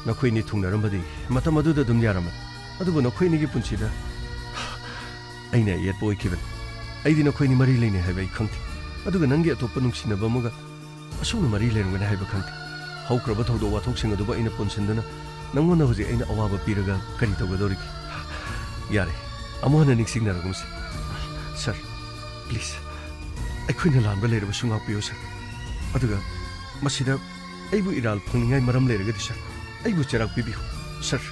nakhoi ni thungnarambadi matam adu da dum yarama adubu nakhoi ni gi punsida aina yet boy kiban aidi nakhoi ni mari leine haiba khangti aduga nangi atoppa nungsina ba muga asuna mari leirungana haiba khangti haukraba thaudo wathok sing aduba aina punsindana nangona hoji aina awaba piraga kari togadori yare amohana niksing naragumsi sir please akhoi na lanba leiraba sunga piyo sir aduga masida aibu iral phangningai maram leiraga sir aibu cherak pibiyo sir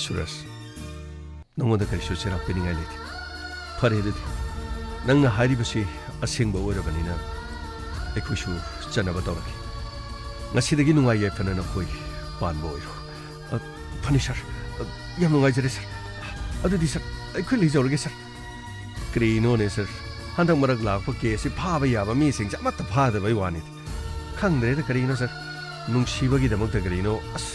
suras nangona kari so cherak piningai leti fare de nangna haribasi asengba oirabanina akhoi su chanaba tawaki ngasidagi nungai yefana na khoi panbo oiro fani sir yam nungai jere sir adudi sir akhoi leijorge sir krino ne sir handang marak lakpa case phaba yaba mi sing amatta phada bai wani khangdre da karino sir nungsibagi damak da karino as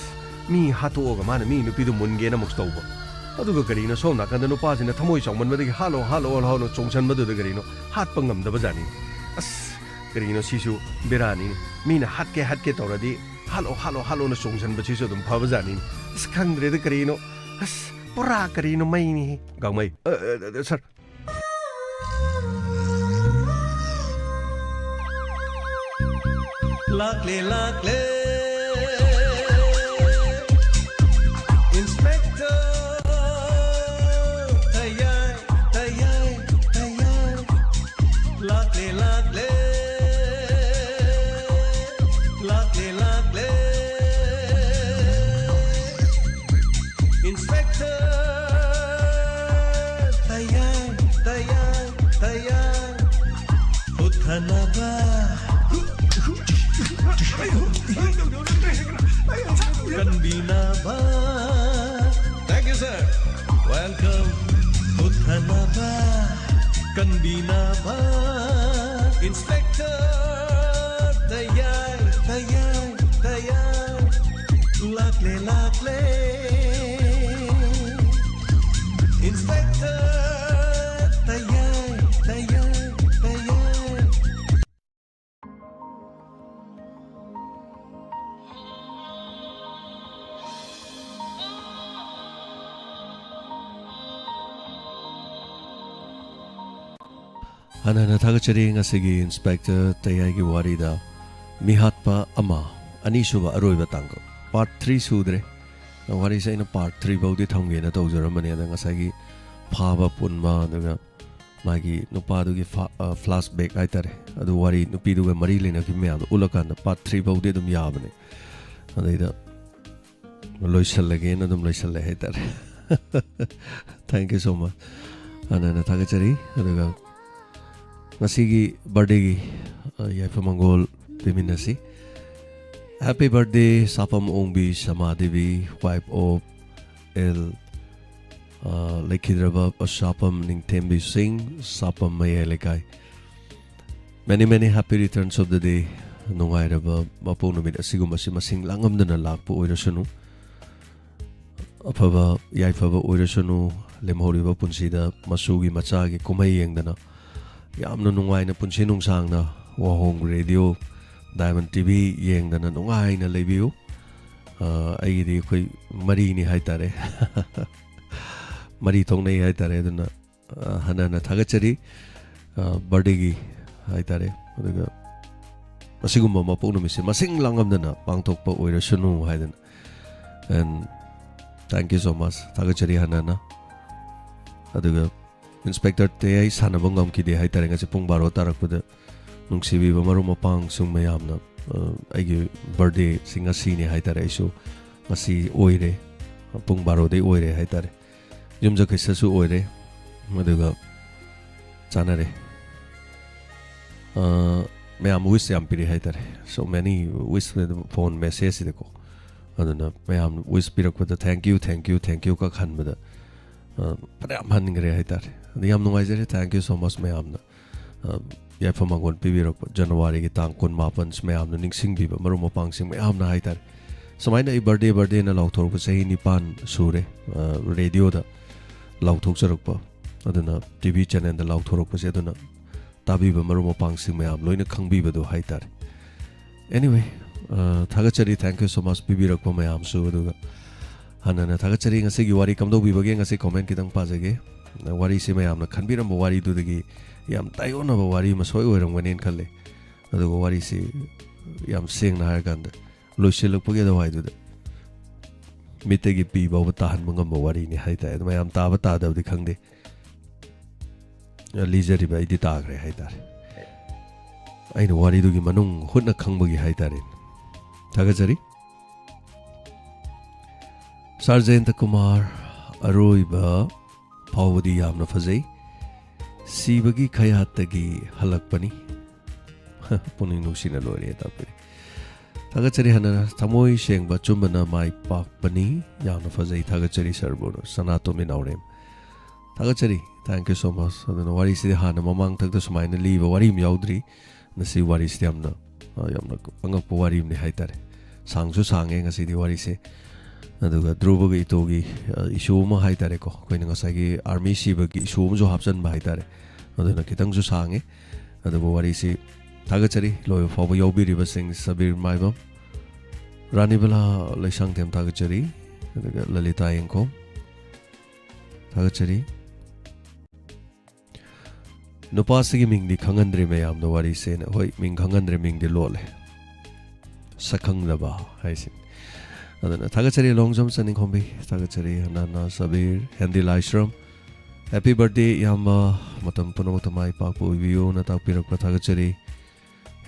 mi hatoga mana mi nupidu munge na mukstauba aduga karino somna kanda no pajina thamoi chongman madagi halo halo chongchan madu da karino hat pangam da bajani as karino sisu berani mina hatke tawradi halo na chongchan ba sisu dum phaba jani as khangdre da karino as pura karino mai ni gangmai sir lakle inspector tayai lakle inspector tayai uthanaba Kanbinaba. Thank you, sir. Welcome. Uthanaba. Kanbinaba. Inspector. Tayai. Lakle. Inspector. Tayai. Hanana thagachari ngasigi inspector tayai gi warida mihatpa ama ani suba aroiba tangko part 3 sudre wari sai na part 3 baudi thamge na tawjaramani da ngasagi phaba punma daga magi nupa du gi flashback aitare adu wari nupi du ga mari lena ki me ulakanda part 3 baudi dum yabane adaida loisallage na dum loisalle haitare thank you so much hanana thagachari adaga ngasigi birthday gi yaifa mangol piminasi happy birthday sapam ongbi samadevi wife of el lekhidraba sapam ningthembi singh sapam mayelekai many happy returns of the day nungairaba maponumit asigumasi masing langamdana lakpo oirasunu afaba yaifaba oirasunu lemhoriba punsida masugi machagi kumai yengdana yamna nungaina punsi nungsangna wahong radio diamond tv yengdana nungaina lebiu aidi khoi mari ni haitare mari tongnai haitare aduna hanana thagachari birthday gi haitare aduga asigumba maponu mise masing langamdana pangthokpa oirasunu haidana and thank you so much thagachari hanana aduga Inspector TAYAI sanabang ngam ki de hai tare ngasi pung baro tarak pada nungsibi ba maru mapang sung mayam na aigi birthday singa sini hai tare isu ngasi oire pung baro de oire hai tare yumja kaisa su oire maduga chanare mayam wish yam piri hai tare so many wish phone message de ko aduna mayam wish pirak pada thank you ka khan bada padam han ngre hai tare yam nungai jare thank you so much mayam na ya phamangon pibirak January ki tang kun mapan mayam na ningsing bi maru mapang sing mayam na hai tare samaina I birthday na lauthor ko sahi nipan sure radio da lauthok charak pa aduna TV channel da lauthor ko se aduna tabi ba maru mapang sing mayam loina khangbi ba do hai tare anyway thagachari thank you so much pibirak pa mayam su aduga hanana thagachari ngasi gi wari kamdo bi bage ngasi comment kitang pa jage wari se mayam na khanbiram wari du dagi yam tayona ba wari ma soi oiram ganen khalle aduga wari se yam seng na har ganda loisilak page da wai du da mitegi pi ba ta han mangam ba wari ni hai ta mayam ta ba ta da di khangde lijari ba idi ta gre hai tar aina wari du gi manung hutna khangbagi hai tarin thagachari Sarjenta Kumar Aroiba Pawadi Yamna Fazai Sibagi Kayatagi Halakpani Puning Nusina Lori Tapiri Thagachari Hana Tamoi Shengba Chumbana Mai Pakpani Yamna Fazai Thagachari Sarbono Sanato Minaurem Thagachari thank you so much aduna wari si hana mamang tagda sumaina liba wari mi yaudri nasi wari si yamna angak po wari ni haitare sangsu sange ngasi di wari se aduga druba gi togi issue ma haitare ko koina ngasagi army siba gi issue ma jo hapsan ba haitare aduna kitang su sange aduga wari si thagachari loy foba yobiri ba sing sabir maibam ranibala laisang them thagachari aduga lalita yengko thagachari Nupasigi ming di khangandre mayam no wari se na hoi ming khangandre ming di lole sakhang da ba haisin adana thagachari longjam saning khombi thagachari hanana sabir hendi laishram happy birthday yamba matam punamutamai pakpo view na takpirak thagachari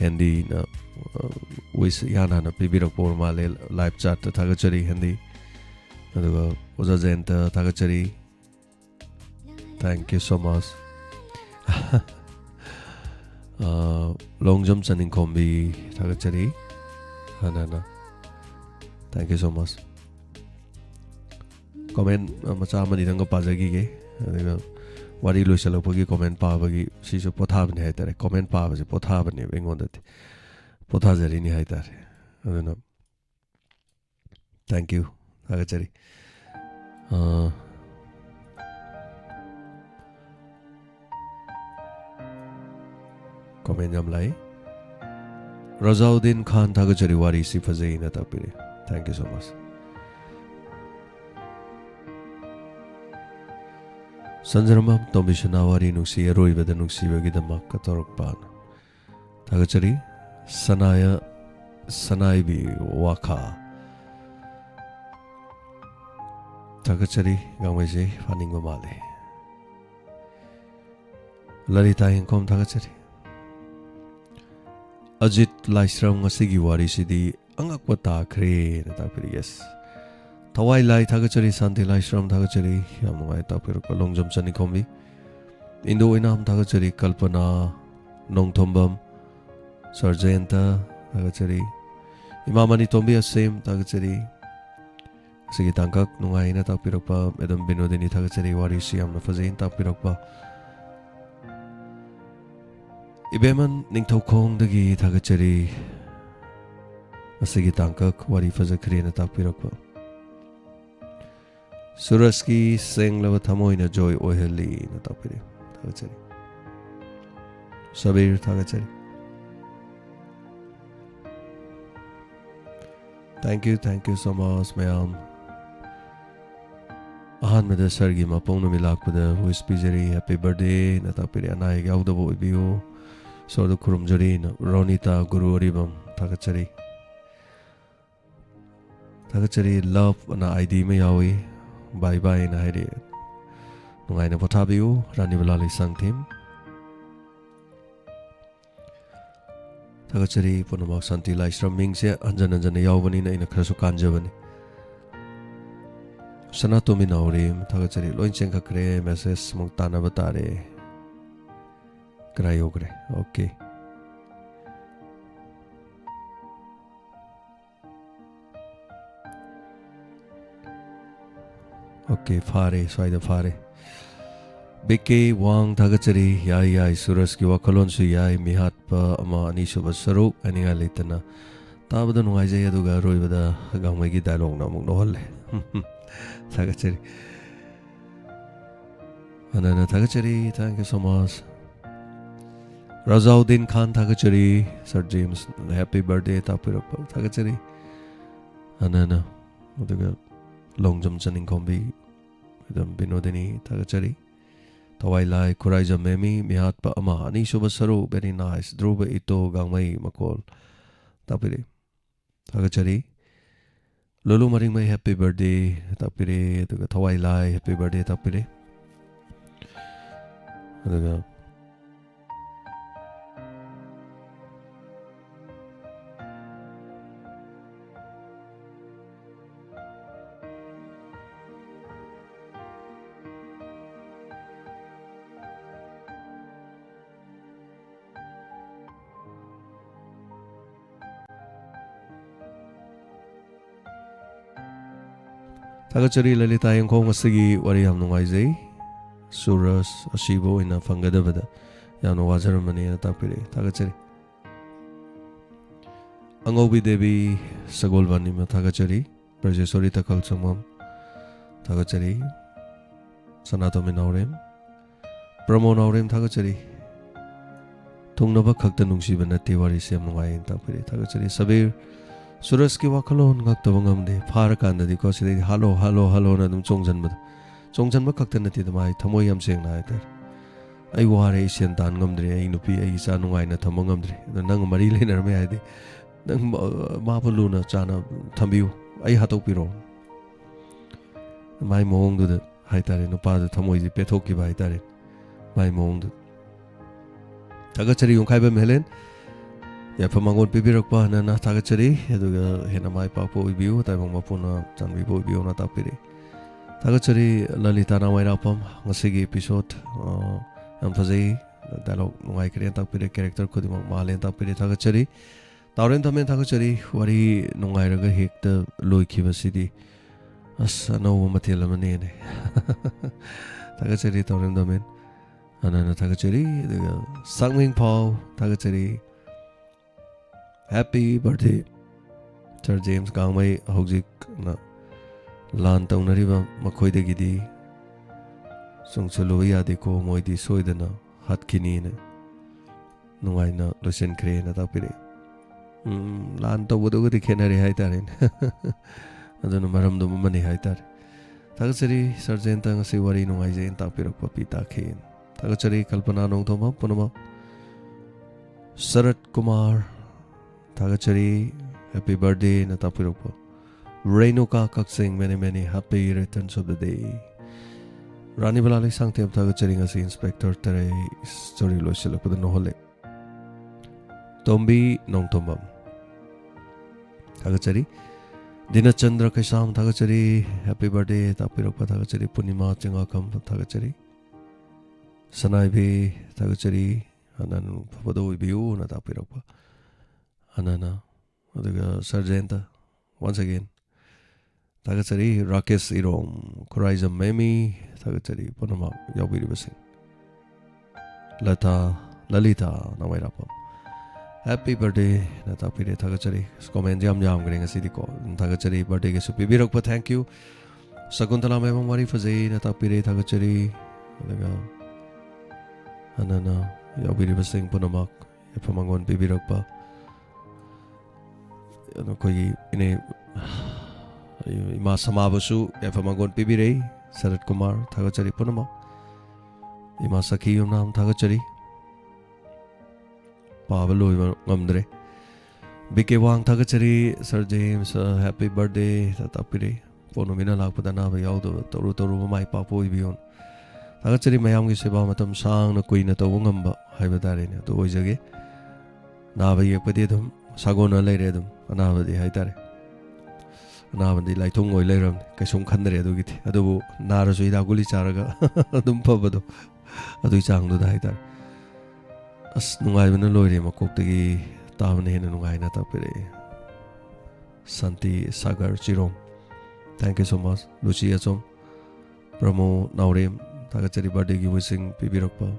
hendi na wish yana na pibirak por male live chat thagachari hendi aduga oja jenta thagachari thank you so much long jump saning kombi thagachari hanana thank you so much comment macha mani dang pajagi ge adiga wari loisalapagi comment pa bagi sisu pothabni haitare comment pa baje pothabni engondati pothajari ni haitare aduna thank you thagachari comment jam lai Razauddin Khan thagachari wari si fazai na tapire thank you so much Sanjaramam tombishana wari nuksi aroi beda nuksi bagi damak katorok pan thagachari sanai bi waka thagachari gangwese faning male Larita ingkom thagachari Ajit Laisram ngasigi wari sidi angakwa takre na tapiri yes Tawai lai thagachari santi Laisram thagachari yamungai tapir ko longjam chani kombi Indo inam thagachari kalpana nongthombam sarjenta thagachari imamani tombi asem thagachari sigi tangkak nungai na tapirokpa edam binodini thagachari wari siam na fazain tapirokpa Ibeman ningthokong dagi thagachari asigi tangkak wari fajakri na takpirakpa Suraski senglava thamoina joy oheli na takpiri thagachari Sabir thagachari Thank you so much mayam Ahan meda sargi mapong numilakpada wish pijari happy birthday na takpiri anai gaudabo ibiyo Sordo kurumjari na Ronita Guru Aribam thagachari love na ID me yawi bye bye na hairi nungaina pothabiu rani balali sang team thagachari punamak santi lai shram mingse anjan yawbani na ina kharasu kanjabani sanatomi naurim thagachari loin chengkhakre message mong tana batare krayogre okay okay fare swaida fare BK Wang thagachari yai Suras ki wakalon su yai MEEHATPA ama ani suba saruk ani nga leitana tabada nungai jai aduga roibada gangmai gi dialogue na muk nohalle thagachari anana thagachari thank you so much Razauddin Khan thagachari Sir James happy birthday tapirapa thagachari anana aduga longjam chaning kombi idam binodini thagachari Tawai lai Kuraija Memi MEEHATPA ama ani suba saru very nice Dhruva ito gangmai makol tapire thagachari Lulu maring mai happy birthday tapire aduga Tawai lai happy birthday tapire aduga thagachari lalita yangkhong asigi wari yam nungai jai Suras asibo ina fangadabada yamna wajaramani na tapire thagachari Angobi Devi Sagolbani ma thagachari Brajeswari Takal Chamam thagachari Sanatomi Naurem Brahmo Naurem thagachari Tungnaba khakta nungsiba nate wari sem nungai tapire thagachari Sabir Suras ki wakalon ngakta ngamde phara kanda di ko sidai hello na dum chongjanba khakta nati damai thamoi yam seng na tar ai ware isen tan ngamdre ai nupi ai sa nungai na thamo ngamdre nang mari lenar me ai di nang ma bulu na chana thambiu ai hatok piro mai mong du hai tare no pa thamoi ji pethok ki bai tare mai mong du thagachari yung khai ba melen ya pamangon pibirak pa na thagachari aduga hena mai pa po ibiu tai mong mapuna chanbi po ibiu na tapire thagachari lalita na mai rapam ngasigi episode am fazai dialogue ngai kren tapire character khudi mong malen tapire thagachari tauren thamen thagachari wari nungai raga hekta loi khiba sidi asa no mathela mane ne thagachari tauren thamen anana thagachari aduga sangming pau thagachari Happy birthday Sir James gangmai hojik na lan taunariba makhoi de gidi songchalo yade ko moidi soidana hatkini ne nungai na losen kre na tapire lan tawudu gudi khenari haitaren aduna maram do mani haitar thagachari Sir James tang se wari nungai je tapirak papita khen thagachari kalpana nong thoma punama Sarat Kumar thagachari happy birthday na tapirokpo Renuka Kaksing many happy returns of the day Rani balali sangtem thagachari ngasi inspector tare story lo silakpada nohole Tombi nongtombam thagachari Dinachandra Kaisam thagachari happy birthday tapirokpo thagachari Punima Chengakam thagachari Sanaibi thagachari anan pado ibiu na tapirokpo Anana aduga Sarjenta once again thagachari Rakesh Irom Kuraija Memi thagachari panama yawbiri basing Lalita nawairapam happy birthday na tapire thagachari comment jam grenga sidiko thagachari birthday ke supi birakpa thank you Sakuntala memang wari fazai na tapire thagachari aduga anana yawbiri basing panama yapamangon bibirakpa koi ine ima samabasu efamangon pibirei Sarat Kumar thagachari punama ima sakhi nam thagachari pabalo ngamdre BK Wang thagachari Sir James happy birthday tapire pono mina lakpada na yaudo toru mai papo ibion थागतचरी मयाम की सेवा मतम सांगना कुइना तौब ngamba हाइबा तारेने तो ओइजगे नाबा येकपदि दम सागोना लेरे दम अनाबदि हाइतारे अनाबदि लाइथोंग ओइ लेरम कैसुम खंदरे अदुगिति अदुबु नारसु इदा गुली चारगा अदुम फबदो अदुइ चांगदो हाइतारे अस नुंगाइबना लोइरे मकोक्तगी ताबने हेना नुंगाइना तापेरे Santi Sagar Chirong. Thank you so much. Lucia Chom. Pramo Naurem. Tagachari birthday gi wishing Pibirokpa.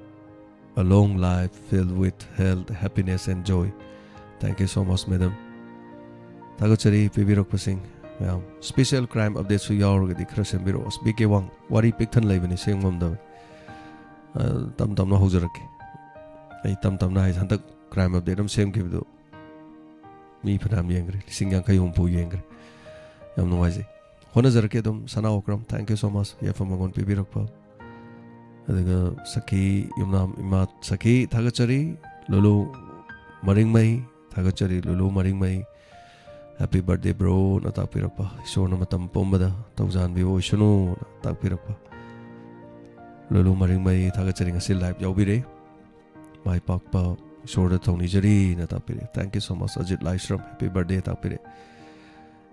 A long life filled with health, happiness and joy. Thank you so much, madam. Tagachari Pibirokpa sing. Special crime updates su yaur di krasem biro. BK Wang. Wari Piktan Laibani sing mom da. Tam tam na hojarake. Ai tam tam na hai hantak crime update am same ki do. Mi phanam yengre singyang kai humpu yengre yam nuwaise hona jarke dum sana okram thank you so much ya famagon pibirokpa adaga sakhi yumnam ima sakhi thagachari lulu maringmai thagachari lulu maringmai happy birthday bro na takpirokpa isona matam pombada tawjan bi oisunu takpirokpa lulu maringmai thagachari ngasi live yaubire mai pakpa Shorter Tony Jari na tapire. Thank you so much. Ajit Livestream. Happy birthday tapire.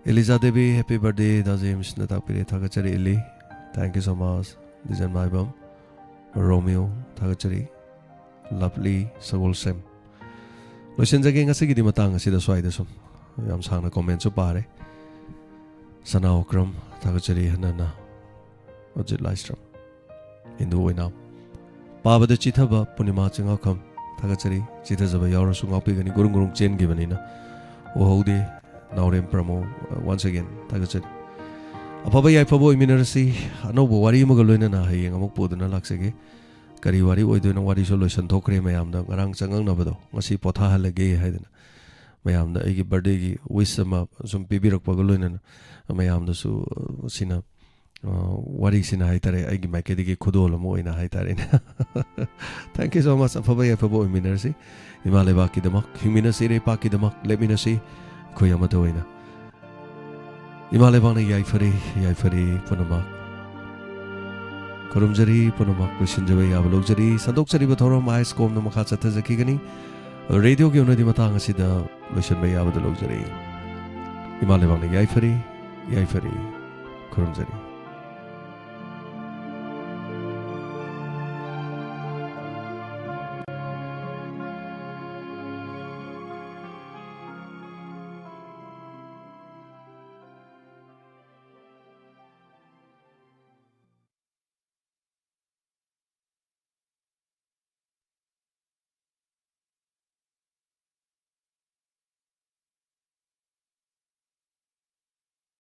Eliza Devi. Happy birthday. Da James na tapire. Thagachari Eli. Thank you so much. Dijan Maibam. Romeo. Thagachari. Lovely. Sagol Sem. Loishan jagi ngasi gidi matang ngasi da swai da sum. Yam sang na comment so pare. Sana okram. Thagachari hanana. Ajit Livestream. Hindu oinam. Pabada chithaba punima chingakam. Thagachari chita jaba yaura su ngaupi gani gurung gurung chen gi banina o haude naurem pramo once again thagachari apaba yai pabo iminarasi anobo wari maga loina na hayeng amok poduna laksege kari wari oidoina wari solution thokre mayam da ngarang changang na bado ngasi potha halage haidana mayam da igi birthday gi wish ma sum pibirak paga loina mayam da su sina Wari sina haitare aigi maikedi ki khudol mo ina haitare Thank you so much afaba ya fabo iminarsi imale baki damak himinasi re paki damak leminasi khoyama to ina imale bang yai fari punamak korumjari punamak kushinjabe yablokjari sandokjari bathora mais kom na makha chatha jakigani radio ki unadi matang asida lotion be yabadolokjari imale bang yai fari korumjari